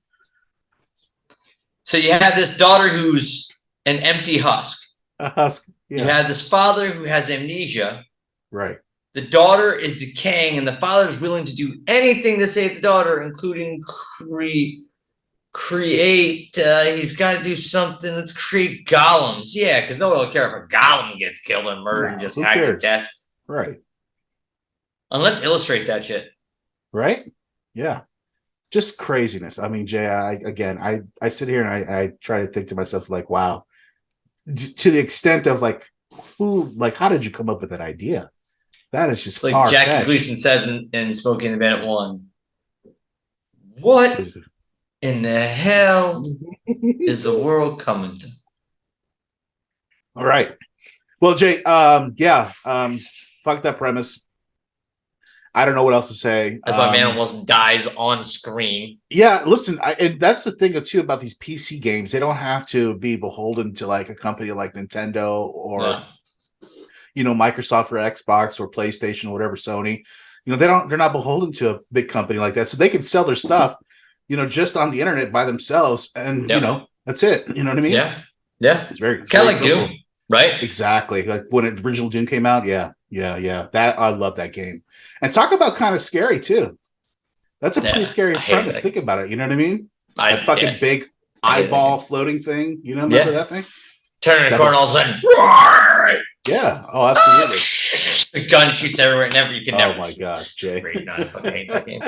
So you have this daughter who's an empty husk. A husk. Yeah. You have this father who has amnesia. Right. The daughter is decaying, and the father is willing to do anything to save the daughter, including create. He's got to do something. Let's create golems. Yeah, because no one will care if a golem gets killed and murdered and just hacked to death. Right. And let's illustrate that shit. Right. Yeah. Just craziness. I mean, Jay, I sit here and I try to think to myself, like, wow, to the extent of like, how did you come up with that idea? That is just it's like Jackie Gleason says in Smokey and the Bandit 1. What in the hell is the world coming to? All right. Well, Jay, fuck that premise. I don't know what else to say. That's why man almost dies on screen. Yeah, listen, and that's the thing too about these PC games. They don't have to be beholden to like a company like Nintendo or Microsoft or Xbox or PlayStation or whatever, Sony. They're not beholden to a big company like that. So they can sell their stuff, just on the internet by themselves, and that's it. You know what I mean? Yeah. Yeah. It's very kind of like Doom, right? Exactly. Like when original Doom came out. Yeah. That I love that game. And talk about kind of scary too. That's a pretty scary premise. Think about it. You know what I mean? A fucking big eyeball floating thing. Remember that thing? Turning a corner, all of a sudden. Yeah. Oh, absolutely. The gun shoots everywhere. You can never. Oh my gosh, Jay. I fucking hate that game.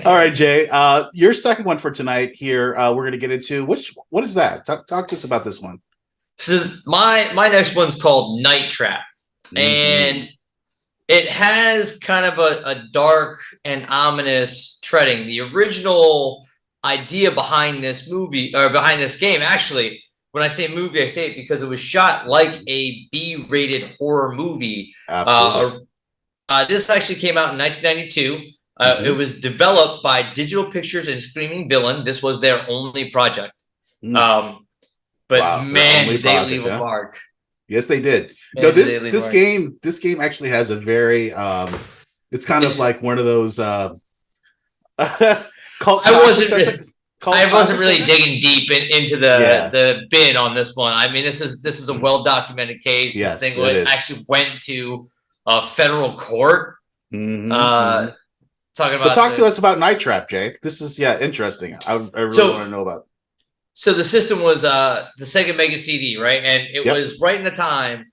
All right, Jay. Your second one for tonight here. We're gonna get into what is that? Talk to us about this one. So my next one's called Night Trap. And it has kind of a dark and ominous treading. The original idea behind this movie or behind this game, actually, when I say movie, I say it because it was shot like a B-rated horror movie. This actually came out in 1992. It was developed by Digital Pictures and Screaming Villain. This was their only project. But man, did they leave a mark. Yes, they did. No, this game actually has a very it's kind of like one of those cult I wasn't really digging deep into the bid on this one. I mean, this is a well documented case. Yes, this thing actually went to a federal court. Talking about talk to us about Night Trap, Jake. This is interesting. I really want to know about. So the system was the Sega Mega CD, right? And it was right in the time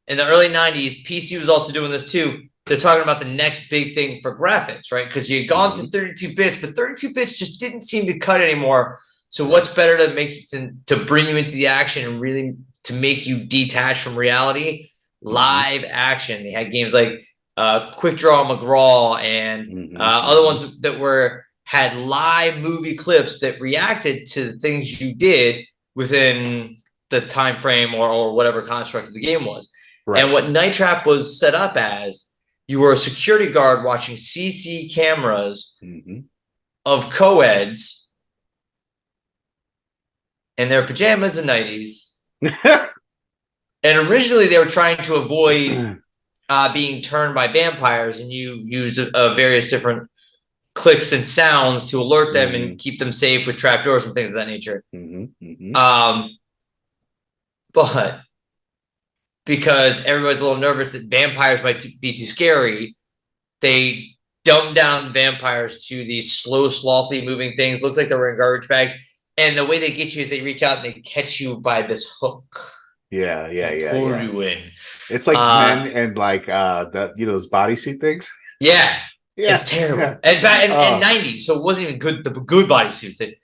in the early 90s. PC was also doing this too. They're talking about the next big thing for graphics, right? Because you had gone to 32 bits, but 32 bits just didn't seem to cut anymore. So what's better to make to bring you into the action and really to make you detach from reality? Live action. They had games like Quick Draw McGraw and other ones that had live movie clips that reacted to the things you did within the time frame or whatever construct of the game was. Right. And what Night Trap was set up as, you were a security guard watching CC cameras of co-eds in their pajamas and nighties. And originally they were trying to avoid being turned by vampires, and you used various different clicks and sounds to alert them and keep them safe with trapdoors and things of that nature. But because everybody's a little nervous that vampires might be too scary, they dumbed down vampires to these slow, slothy moving things. Looks like they were in garbage bags. And the way they get you is they reach out and they catch you by this hook. Yeah. Pull you in. It's like men and like those bodysuit things. Yeah. It's terrible. And 90s, so it wasn't even good. The good bodysuits. It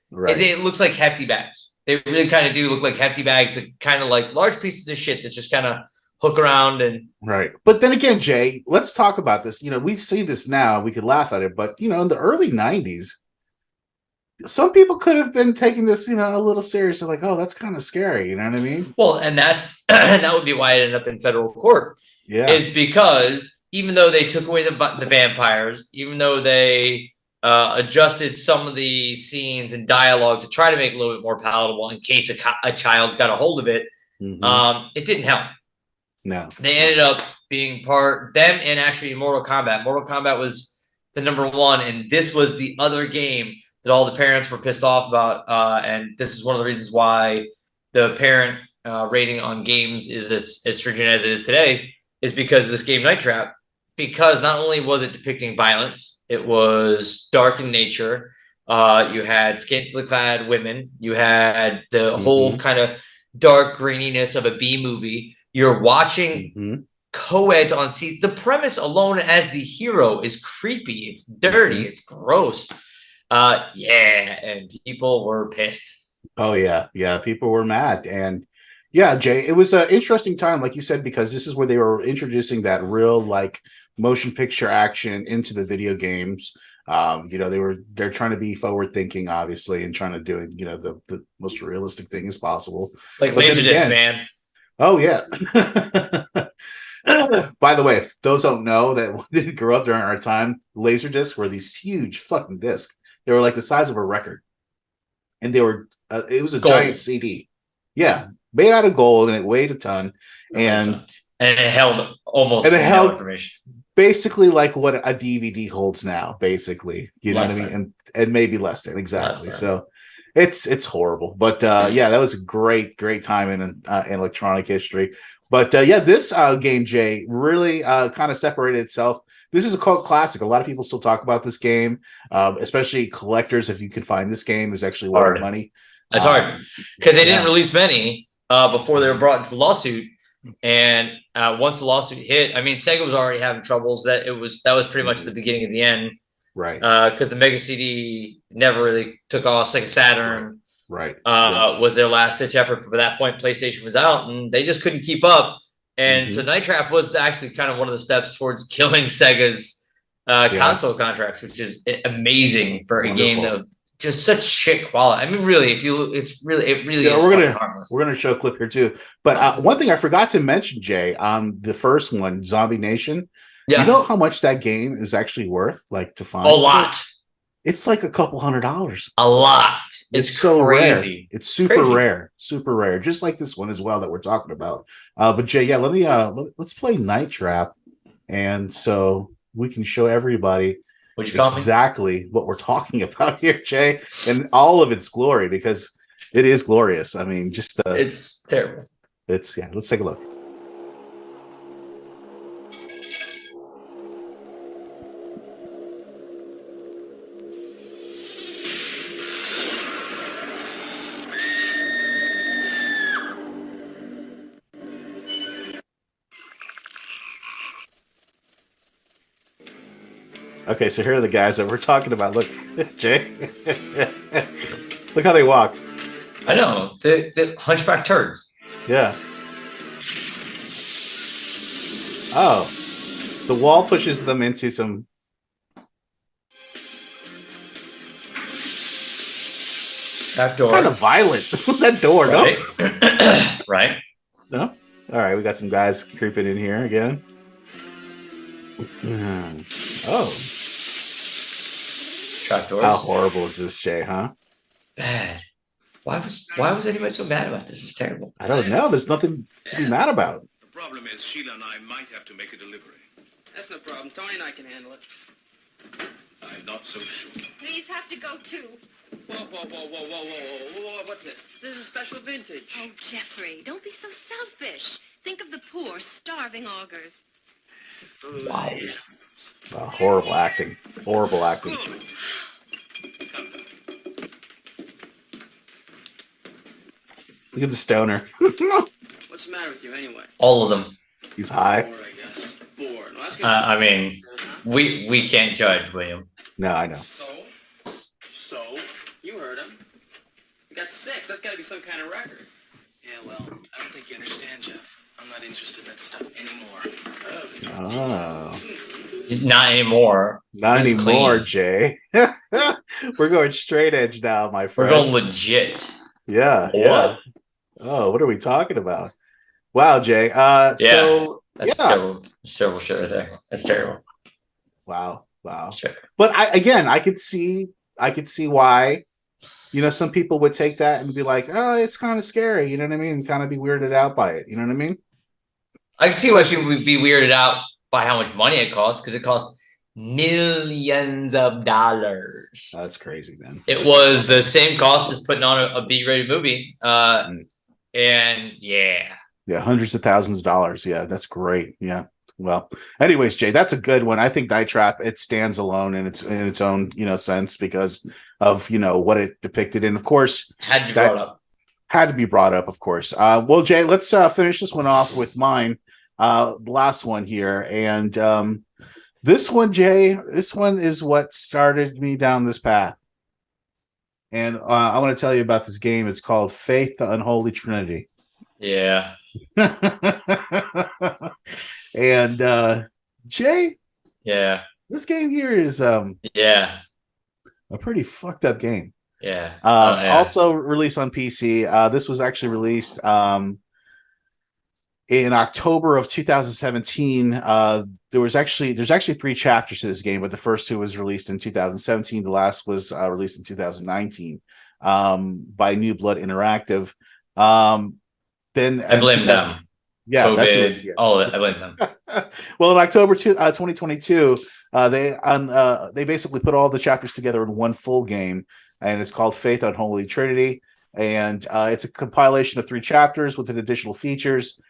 looks like hefty bags. They really kind of do look like hefty bags, that kind of like large pieces of shit that just kind of hook around and right. But then again, Jay, let's talk about this. We see this now. We could laugh at it, but in the early 90s, some people could have been taking this, a little serious. They're like, oh, that's kind of scary. You know what I mean? Well, and that would be why it ended up in federal court. Yeah, is because even though they took away the vampires, even though they adjusted some of the scenes and dialogue to try to make it a little bit more palatable in case a child got a hold of it, it didn't help. No. They ended up being them and actually Mortal Kombat. Mortal Kombat was the #1, and this was the other game that all the parents were pissed off about. And this is one of the reasons why the parent rating on games is as stringent as it is today, is because of this game Night Trap. Because not only was it depicting violence, it was dark in nature. You had scantily clad women. You had the whole kind of dark graininess of a B movie. You're watching co-eds on seats. The premise alone as the hero is creepy. It's dirty. It's gross. And people were pissed. Oh yeah, people were mad, and yeah, Jay, it was an interesting time, like you said, because this is where they were introducing that real like motion picture action into the video games. They're trying to be forward thinking, obviously, and trying to do the most realistic thing as possible. Like Laserdisc, man. Oh yeah. By the way, those don't know that we didn't grow up during our time. Laserdiscs were these huge fucking discs. They were like the size of a record, and they were. It was a giant CD. Yeah, made out of gold, and it weighed a ton, and it held almost no information. Basically like what a DVD holds now, basically, you know Less what I mean, than. and maybe less than exactly. So it's horrible, but that was a great time in electronic history. But this game, Jay, really kind of separated itself. This is a cult classic. A lot of people still talk about this game, especially collectors. If you can find this game, is actually worth money. It's hard because they didn't release many before they were brought into lawsuit. And once the lawsuit hit, I mean, Sega was already having troubles. That was pretty much the beginning of the end, right? Because the Mega CD never really took off. Sega Saturn, right, was their last ditch effort. But by that point, PlayStation was out, and they just couldn't keep up. And so Night Trap was actually kind of one of the steps towards killing Sega's console contracts, which is amazing for a game that just such shit quality. I mean, really, it really is. We're gonna show a clip here too. But one thing I forgot to mention, Jay, on the first one, Zombie Nation. Yeah. You know how much that game is actually worth? Like to find a lot. It's like a couple $100. A lot. It's so crazy. Rare. It's super rare. Just like this one as well that we're talking about. But Jay, yeah, let's play Night Trap, and so we can show everybody exactly what we're talking about here, Jay, and all of its glory, because it is glorious. I mean, it's terrible. Let's take a look. Okay, so here are the guys that we're talking about. Look, Jay. Look how they walk. I know. The hunchback turds. Yeah. Oh. The wall pushes them into some... Trap door. It's kind of violent. That door, right? No? Right. No? All right, we got some guys creeping in here again. Oh. Trapdoors. How horrible is this, Jay, huh? Bad. Why was anybody so mad about this? It's terrible. I don't know. There's nothing to be mad about. The problem is Sheila and I might have to make a delivery. That's no problem. Tony and I can handle it. I'm not so sure. Please have to go too. Whoa. What's this? This is special vintage. Oh, Jeffrey, don't be so selfish. Think of the poor, starving augurs. Wow. Horrible acting. Horrible acting. Look at the stoner. What's the matter with you anyway? All of them. He's high. Bored, I guess. Bored. Well, I mean, we can't judge, William. No, I know. So, you heard him. You got 6. That's got to be some kind of record. Yeah, well, I don't think you understand, Jeff. I'm not interested in that stuff anymore. Oh. Not anymore. Not anymore, clean. Jay. We're going straight edge now, my friend. We're going legit. Yeah. What? Yeah. Oh, what are we talking about? Wow, Jay. So that's terrible. It's terrible shit right there. That's terrible. Wow. Sure. But I could see why, some people would take that and be like, oh, it's kind of scary. You know what I mean? And kind of be weirded out by it. You know what I mean? I can see why people would be weirded out by how much money it costs, because it costs millions of dollars. That's crazy, man. It was the same cost as putting on a B-rated movie. And yeah, hundreds of thousands of dollars. Yeah, that's great. Yeah, Well, anyways, Jay, that's a good one. I think Night Trap, it stands alone in its own, sense because of, what it depicted. And of course, Had to be brought up. Had to be brought up, of course. Well, Jay, let's finish this one off with mine. The last one here. And this one, Jay, this one is what started me down this path. And I want to tell you about this game. It's called Faith, the Unholy Trinity. Yeah. And Jay, yeah, this game here is a pretty fucked up game. Yeah. Also released on PC. This was actually released in October of 2017. There's actually 3 chapters to this game, but the first 2 was released in 2017. The last was released in 2019 by New Blood Interactive. Then I blame them. Yeah, COVID, all of it. I blame them. Well, in October 2022, they basically put all the chapters together in one full game, and it's called Faith, Unholy Trinity. And it's a compilation of 3 chapters with additional features.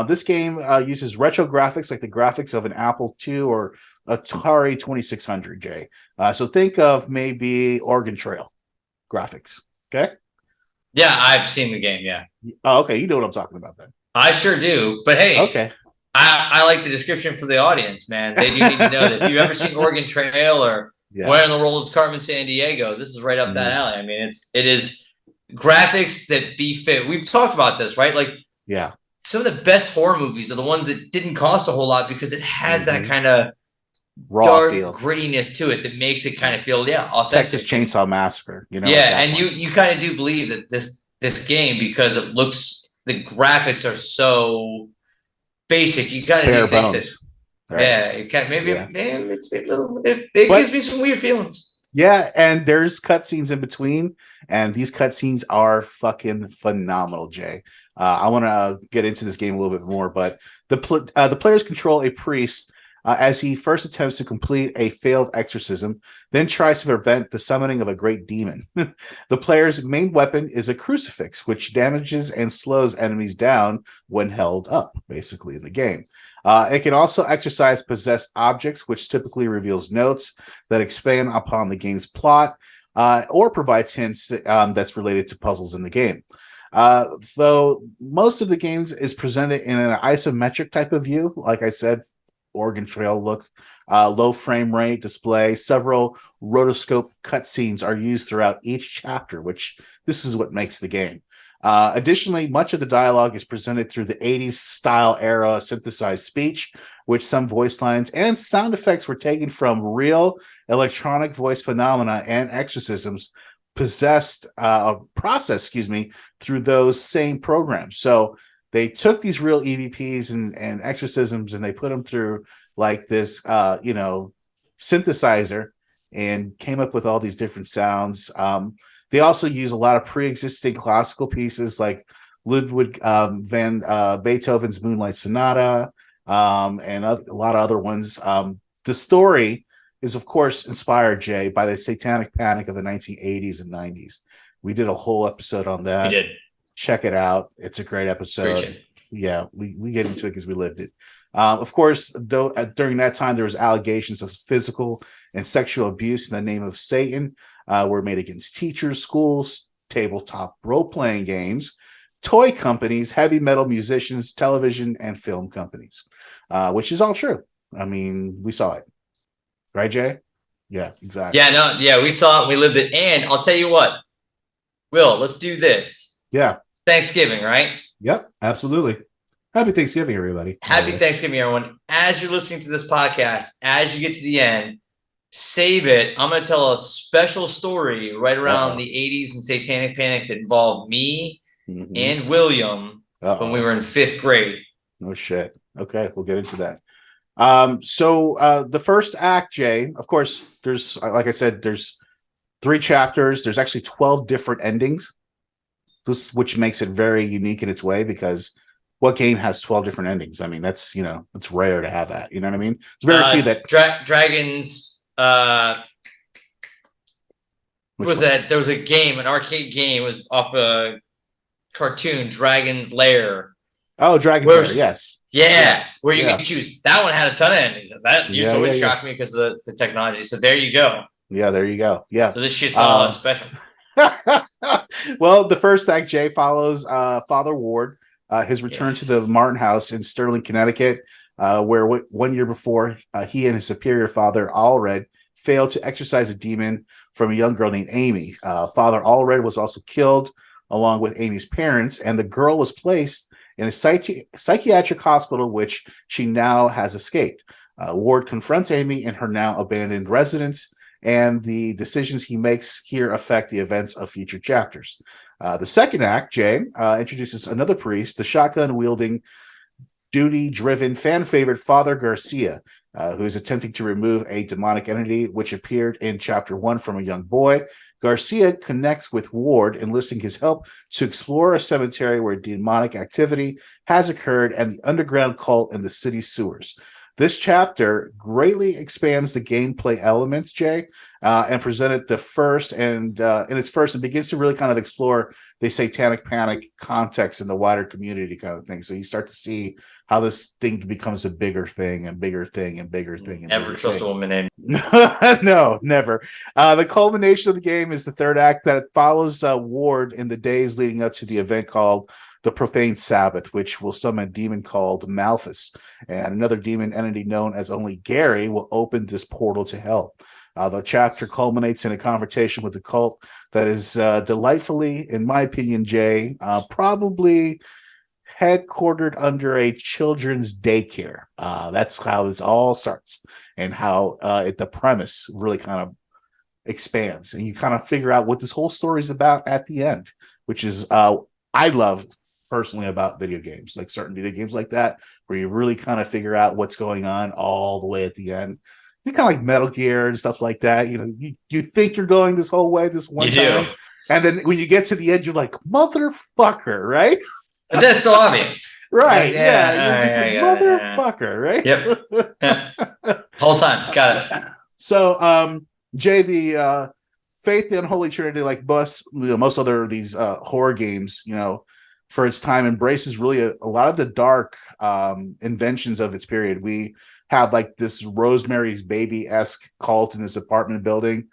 This game uses retro graphics, like the graphics of an Apple II or Atari 2600, Jay. So think of maybe Oregon Trail graphics. Okay. Yeah, I've seen the game. Yeah. Oh, okay. You know what I'm talking about then. I sure do. But hey, okay. I like the description for the audience, man. They do need to know that. If you've ever seen Oregon Trail or Where in the World is Carmen Sandiego, this is right up that alley. I mean, it is graphics that befit. We've talked about this, right? Like, yeah. Some of the best horror movies are the ones that didn't cost a whole lot because it has that kind of raw dark feel, grittiness to it that makes it kind of feel authentic. Texas Chainsaw Massacre, Yeah, and you kind of do believe that this game, because it looks, the graphics are so basic, you kind of do think this. Right. Yeah, it kind of it gives me some weird feelings. Yeah, and there's cutscenes in between, and these cutscenes are fucking phenomenal, Jay. I want to get into this game a little bit more, but the players control a priest as he first attempts to complete a failed exorcism, then tries to prevent the summoning of a great demon. The player's main weapon is a crucifix, which damages and slows enemies down when held up, basically, in the game. It can also exorcise possessed objects, which typically reveals notes that expand upon the game's plot or provides hints that's related to puzzles in the game. Though most of the games is presented in an isometric type of view, like I said, Oregon Trail look, low frame rate display, several rotoscope cutscenes are used throughout each chapter, which this is what makes the game. Additionally, much of the dialogue is presented through the 80s style era synthesized speech, which some voice lines and sound effects were taken from real electronic voice phenomena and exorcisms processed through those same programs. So they took these real EVPs and exorcisms and they put them through like this, synthesizer and came up with all these different sounds. They also use a lot of pre-existing classical pieces like Ludwig van Beethoven's Moonlight Sonata and a lot of other ones. The story is, of course, inspired, Jay, by the Satanic Panic of the 1980s and 90s. We did a whole episode on that. We did. Check it out. It's a great episode. Yeah, we get into it because we lived it. Of course, though, during that time, there was allegations of physical and sexual abuse in the name of Satan were made against teachers, schools, tabletop role-playing games, toy companies, heavy metal musicians, television, and film companies, which is all true. I mean, we saw it. Right, Jay? Yeah, exactly. Yeah, we saw it. We lived it. And I'll tell you what, Will, let's do this. Yeah. Thanksgiving, right? Yep, absolutely. Happy Thanksgiving, everybody. Happy Thanksgiving, everyone. As you're listening to this podcast, as you get to the end, save it. I'm going to tell a special story right around the 80s and Satanic Panic that involved me and William when we were in 5th grade. No shit. Okay, we'll get into that. So the first act, Jay, of course, there's, like I said, there's 3 chapters. There's actually 12 different endings, which makes it very unique in its way, because what game has 12 different endings? I mean, that's, it's rare to have that. You know what I mean? It's very few that Dragons. That? There was a game, an arcade game, it was off a cartoon, Dragon's Lair. Oh, Dragon's Lair, yes. Yeah, where you can choose. That one had a ton of endings. That used to always shock me because of the technology. So there you go. Yeah, there you go. Yeah. So this shit's not special. Well, the first act, Jay, follows Father Ward, his return to the Martin House in Sterling, Connecticut, where 1 year before he and his superior father, Allred, failed to exorcise a demon from a young girl named Amy. Father Allred was also killed along with Amy's parents, and the girl was placed in a psychiatric hospital, which she now has escaped. Ward confronts Amy in her now abandoned residence, and the decisions he makes here affect the events of future chapters. The second act, Jay, introduces another priest, the shotgun-wielding, duty-driven, fan-favorite Father Garcia, who is attempting to remove a demonic entity which appeared in Chapter 1 from a young boy. Garcia connects with Ward, enlisting his help to explore a cemetery where demonic activity has occurred and the underground cult in the city sewers. This chapter greatly expands the gameplay elements, Jay, and presented the first and in its first, and begins to really kind of explore the satanic panic context in the wider community kind of thing. So you start to see how this thing becomes a bigger thing and bigger thing and bigger thing. And never trust a woman in. No, never. The culmination of the game is the third act that follows Ward in the days leading up to the event called the Profane Sabbath, which will summon a demon called Malthus, and another demon entity known as only Gary will open this portal to hell. The chapter culminates in a confrontation with the cult that is delightfully, in my opinion, Jay, probably headquartered under a children's daycare. That's how this all starts, and how the premise really kind of expands, and you kind of figure out what this whole story is about at the end, which is I love personally about video games, like certain video games like that, where you really kind of figure out what's going on all the way at the end. You kind of like Metal Gear and stuff like that. You know, you think you're going this whole way this one time, and then when you get to the end, you're like, motherfucker, right? But that's so obvious, right? Yeah, you're just motherfucker, right? Yep. Whole time, got it. So, Jay, the Faith, the Unholy Trinity, like most other of these horror games, for its time, embraces really a lot of the dark inventions of its period. We have like this Rosemary's Baby-esque cult in this apartment building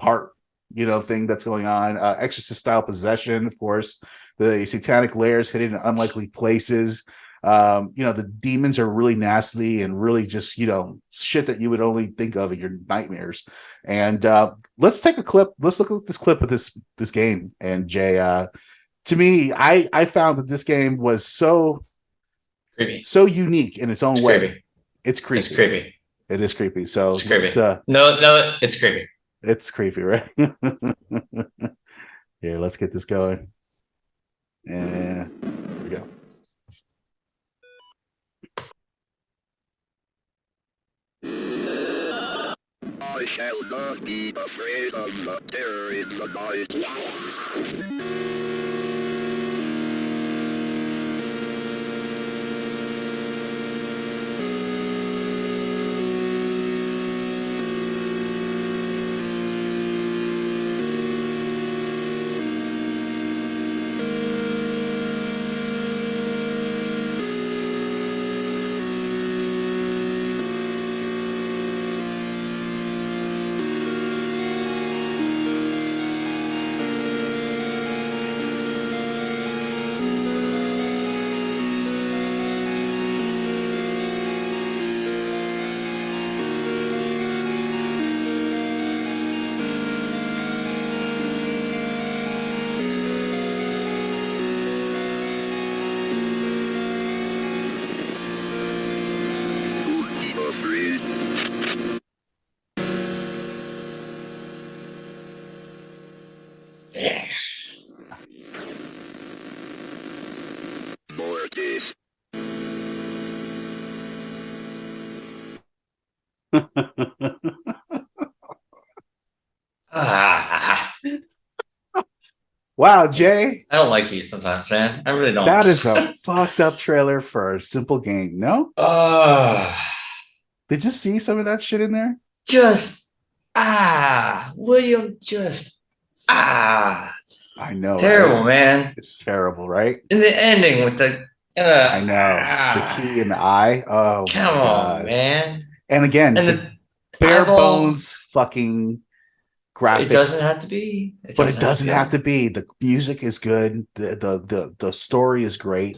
thing that's going on. Exorcist style possession, of course. The satanic layers hidden in unlikely places. The demons are really nasty and really just, shit that you would only think of in your nightmares. And let's take a clip. Let's look at this clip of this game. And Jay, to me, I found that this game was so creepy, so unique in its own way. Creepy. It's creepy. It's creepy. It is creepy. So it's creepy. No, it's creepy. It's creepy, right? Here, let's get this going. And here we go. I shall not be afraid of the terror in the night. Wow, Jay. I don't like these sometimes, man. I really don't. That is a fucked up trailer for a simple game, no? Did you see some of that shit in there? William, I know. terrible, right? man. It's terrible, right? And the ending with the I know the key and the eye. Oh, come my God. on, man. And again, And the bare eyeball. bones fucking graphics. It doesn't have to be. It doesn't have to be. The music is good. The story is great.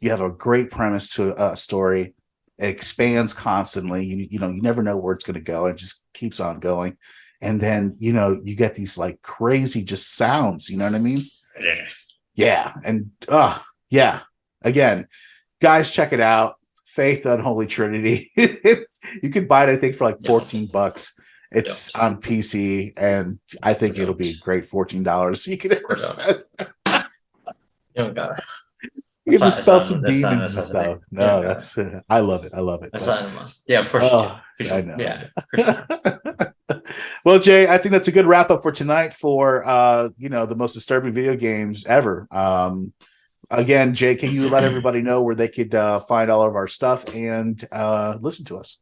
You have a great premise to a story. It expands constantly. You know, you never know where it's going to go. It just keeps on going. And then, you know, you get these like crazy just sounds. You know what I mean? Yeah. Yeah. And yeah. Again, guys, check it out. Faith, Unholy Trinity. You could buy it, I think, for like $14. It's on PC, and I think it'll be a great $14 you can ever spend. You don't got it. You can spell some demons and stuff. No, that's I love it. I love it. That's not a must. Yeah, of course. I know. Yeah, for sure. Well, Jay, I think that's a good wrap up for tonight for you know, the most disturbing video games ever. Again, Jay, can you let everybody know where they could find all of our stuff and listen to us?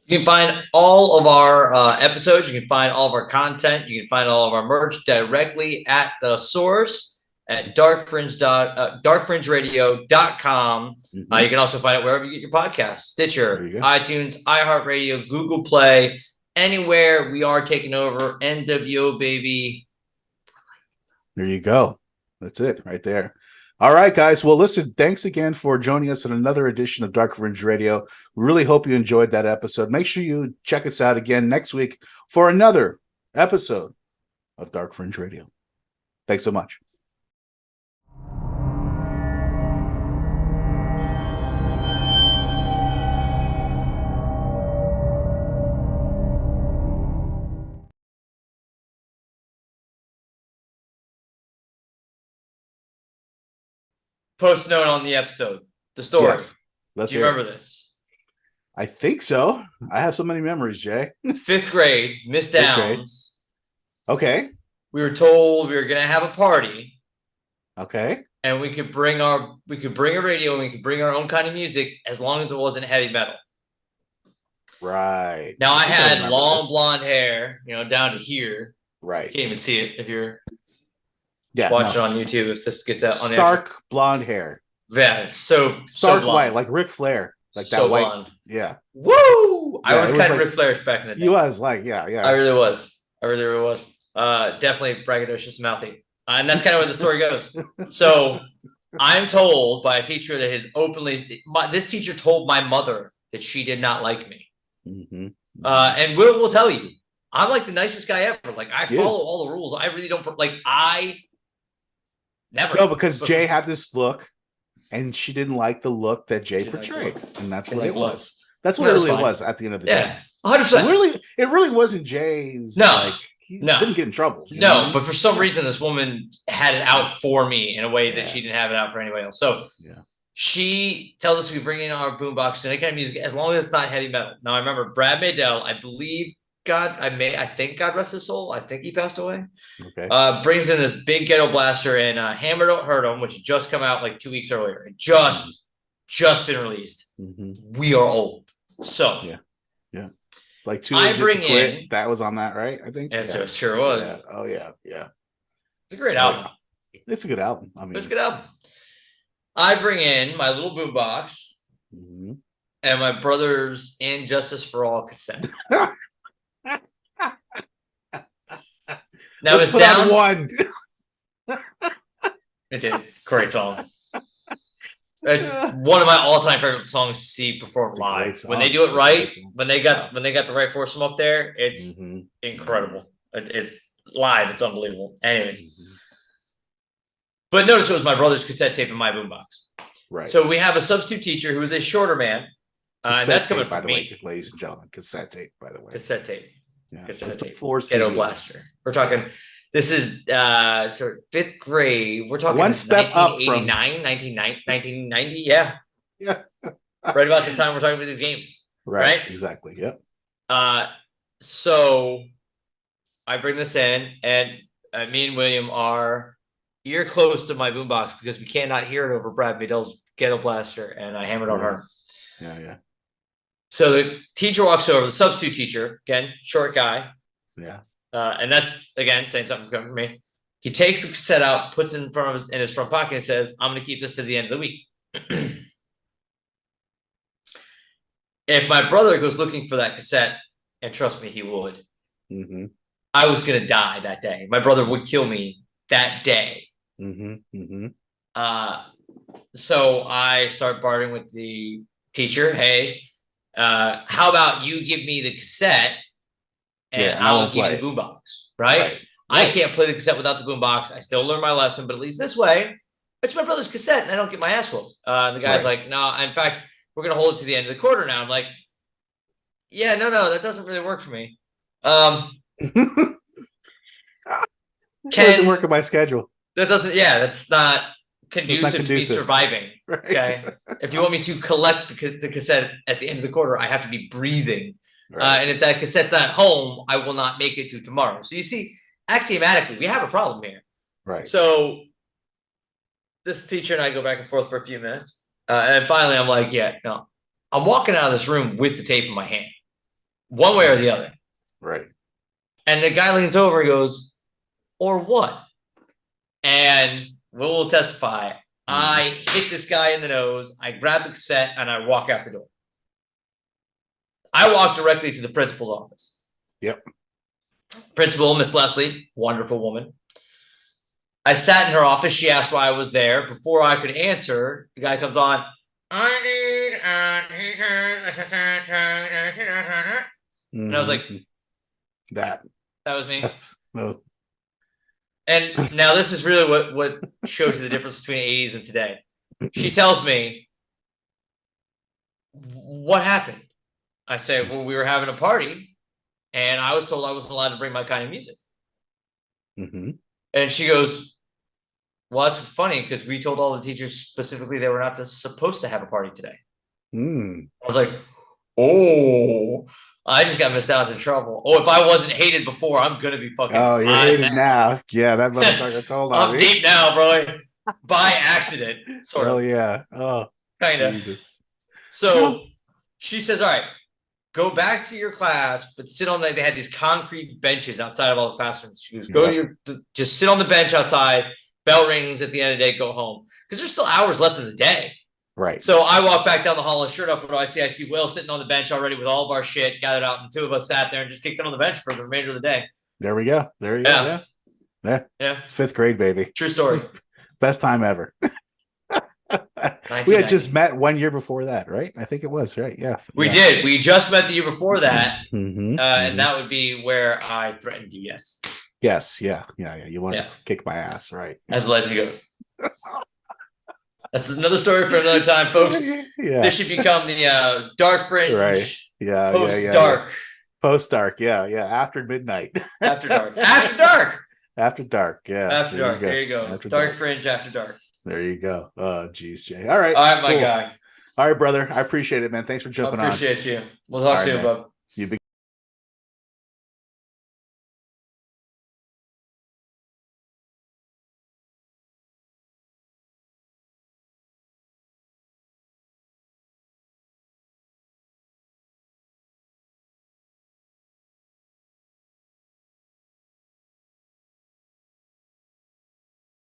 You can find all of our episodes. You can find all of our content. You can find all of our merch directly at the source at darkfringeradio.com. You can also find it wherever you get your podcasts: Stitcher, iTunes, iHeartRadio, Google Play, anywhere. We are taking over. NWO, baby. There you go. That's it right there. All right, guys. Well, listen, thanks again for joining us in another edition of Dark Fringe Radio. We really hope you enjoyed that episode. Make sure you check us out again next week for another episode of Dark Fringe Radio. Thanks so much. Post note on the episode. The story. Yes. Let's Do you hear remember it. this? I think so. I have so many memories, Jay. 5th grade, Miss Downs. Okay. We were told we were going to have a party. Okay. And we could bring a radio and we could bring our own kind of music as long as it wasn't heavy metal. Right. Now I had remember long this. blonde hair, you know, down to here. Right. You can't even see it if you're Yeah. watching on YouTube. If this gets out on the Stark blonde hair. Yeah, it's so Stark blonde. white, like Ric Flair. Like So that white. blonde. Yeah. Woo! I Yeah, was it was kind of like- Ric Flair's back in the day. He was like, yeah. I really was. Definitely braggadocious, mouthy. And that's kind of where the story goes. So I'm told by a teacher that this teacher told my mother that she did not like me. Mm-hmm. And Will will tell you, I'm like the nicest guy ever. Like I He follow is. all the rules. I really don't I never. No, because Jay had this look, and she didn't like the look that Jay portrayed, and that's what it was. That's what it really was at the end of the day. 100%. It really wasn't Jay's. No. Like, he No. didn't get in trouble. You know what I No, mean? but for some reason, this woman had it out for me in a way that she didn't have it out for anybody else. So she tells us we bring in our boombox and any kind of music as long as it's not heavy metal. Now I remember Brad Maydell, I believe I think God rest his soul. I think he passed away. Okay. Brings in this big ghetto blaster and Hammer Don't Hurt 'Em, which had just come out like 2 weeks earlier. It just been released. Mm-hmm. We are old. So yeah. It's like Too I Legit to bring Quit. in- That was on that, right? I think. Yes, it sure was. Yeah. Oh yeah. It's a great album. It's a good album. I mean, It's a good album. I bring in my little boombox Mhm. and my brother's "And Justice for All" cassette. Now Let's it's put on down one. It did. Great song. It's one of my all-time favorite songs to see performed live. When they do it right, when they got the right foursome up there, it's incredible. It's live. It's unbelievable. Anyways, but notice it was my brother's cassette tape in my boombox. Right. So we have a substitute teacher who is a shorter man, and Cassette that's coming tape, by from the me. way, ladies and gentlemen. Cassette tape, by the way. Cassette tape. Yeah. Cassette It's a tape. 4 Ghetto CD. blaster. We're talking. This is sort of 5th grade. We're talking One step up from 1990. Yeah. Yeah. Right about this time we're talking about these games. Right. Exactly. Yep. So I bring this in, and me and William are ear close to my boombox because we cannot hear it over Brad Maydell's ghetto blaster, and I hammered on her. Yeah. So the teacher walks over, the substitute teacher, again, short guy. Yeah. And that's, again, saying something coming from me. He takes the cassette out, puts it in his front pocket, and says, "I'm going to keep this to the end of the week." If my brother goes looking for that cassette, and trust me, he would, I was going to die that day. My brother would kill me that day. So I start bartering with the teacher. Hey, how about you give me the cassette and I'll give you the boombox, right? I can't play the cassette without the boombox. I still learn my lesson, but at least this way, it's my brother's cassette and I don't get my ass whooped. The guy's like, no, in fact, we're going to hold it to the end of the quarter now. I'm like, yeah, no, that doesn't really work for me. It doesn't work in my schedule. That's not conducive to me surviving. Okay. If you want me to collect the cassette at the end of the quarter, I have to be breathing. And if that cassette's not home, I will not make it to tomorrow. So you see, axiomatically, we have a problem here. Right. So this teacher and I go back and forth for a few minutes. And finally, I'm like, yeah, no. I'm walking out of this room with the tape in my hand, one way or the other. Right. And the guy leans over and goes, or what? And we'll testify. I hit this guy in the nose. I grab the cassette and I walk out the door. I walk directly to the principal's office. Yep. Principal, Miss Leslie, wonderful woman. I sat in her office. She asked why I was there. Before I could answer, the guy comes on. I need a teacher's assistant. And I was like, that was me. No. And now this is really what shows you the difference between 80s and today. She tells me, what happened? I say, well, we were having a party and I was told I wasn't allowed to bring my kind of music. And she goes, well, that's funny because we told all the teachers specifically they were not supposed to have a party today. I was like, oh, I just got missed out in trouble. Oh, if I wasn't hated before, I'm going to be fucking you're hated now. Yeah, that motherfucker told on I'm me. deep now, bro. By accident. Sort of. Yeah. Oh, kind of. Jesus. So she says, all right, go back to your class, but sit on they had these concrete benches outside of all the classrooms. She goes, just sit on the bench outside. Bell rings at the end of the day, go home. Because there's still hours left in the day. Right. So I walk back down the hall and sure enough, what do I see? I see Will sitting on the bench already with all of our shit gathered out. And two of us sat there and just kicked it on the bench for the remainder of the day. There we go. There you go. Yeah. It's 5th grade, baby. True story. Best time ever. We had just met 1 year before that, right? I think it was, right? Yeah. We did. We just met the year before that. And that would be where I threatened you. Yes. Yes. Yeah. You want to kick my ass, right? As the legend goes. That's another story for another time, folks. This should become the dark fringe. Right. Yeah. Post-dark. Post-dark. Yeah. After midnight. After dark. After dark. After dark. Yeah. After dark. There you go. Dark fringe after dark. There you go. Oh, geez, Jay. All right. All right, my guy. All right, brother. I appreciate it, man. Thanks for jumping on. I appreciate you. We'll talk soon, bub.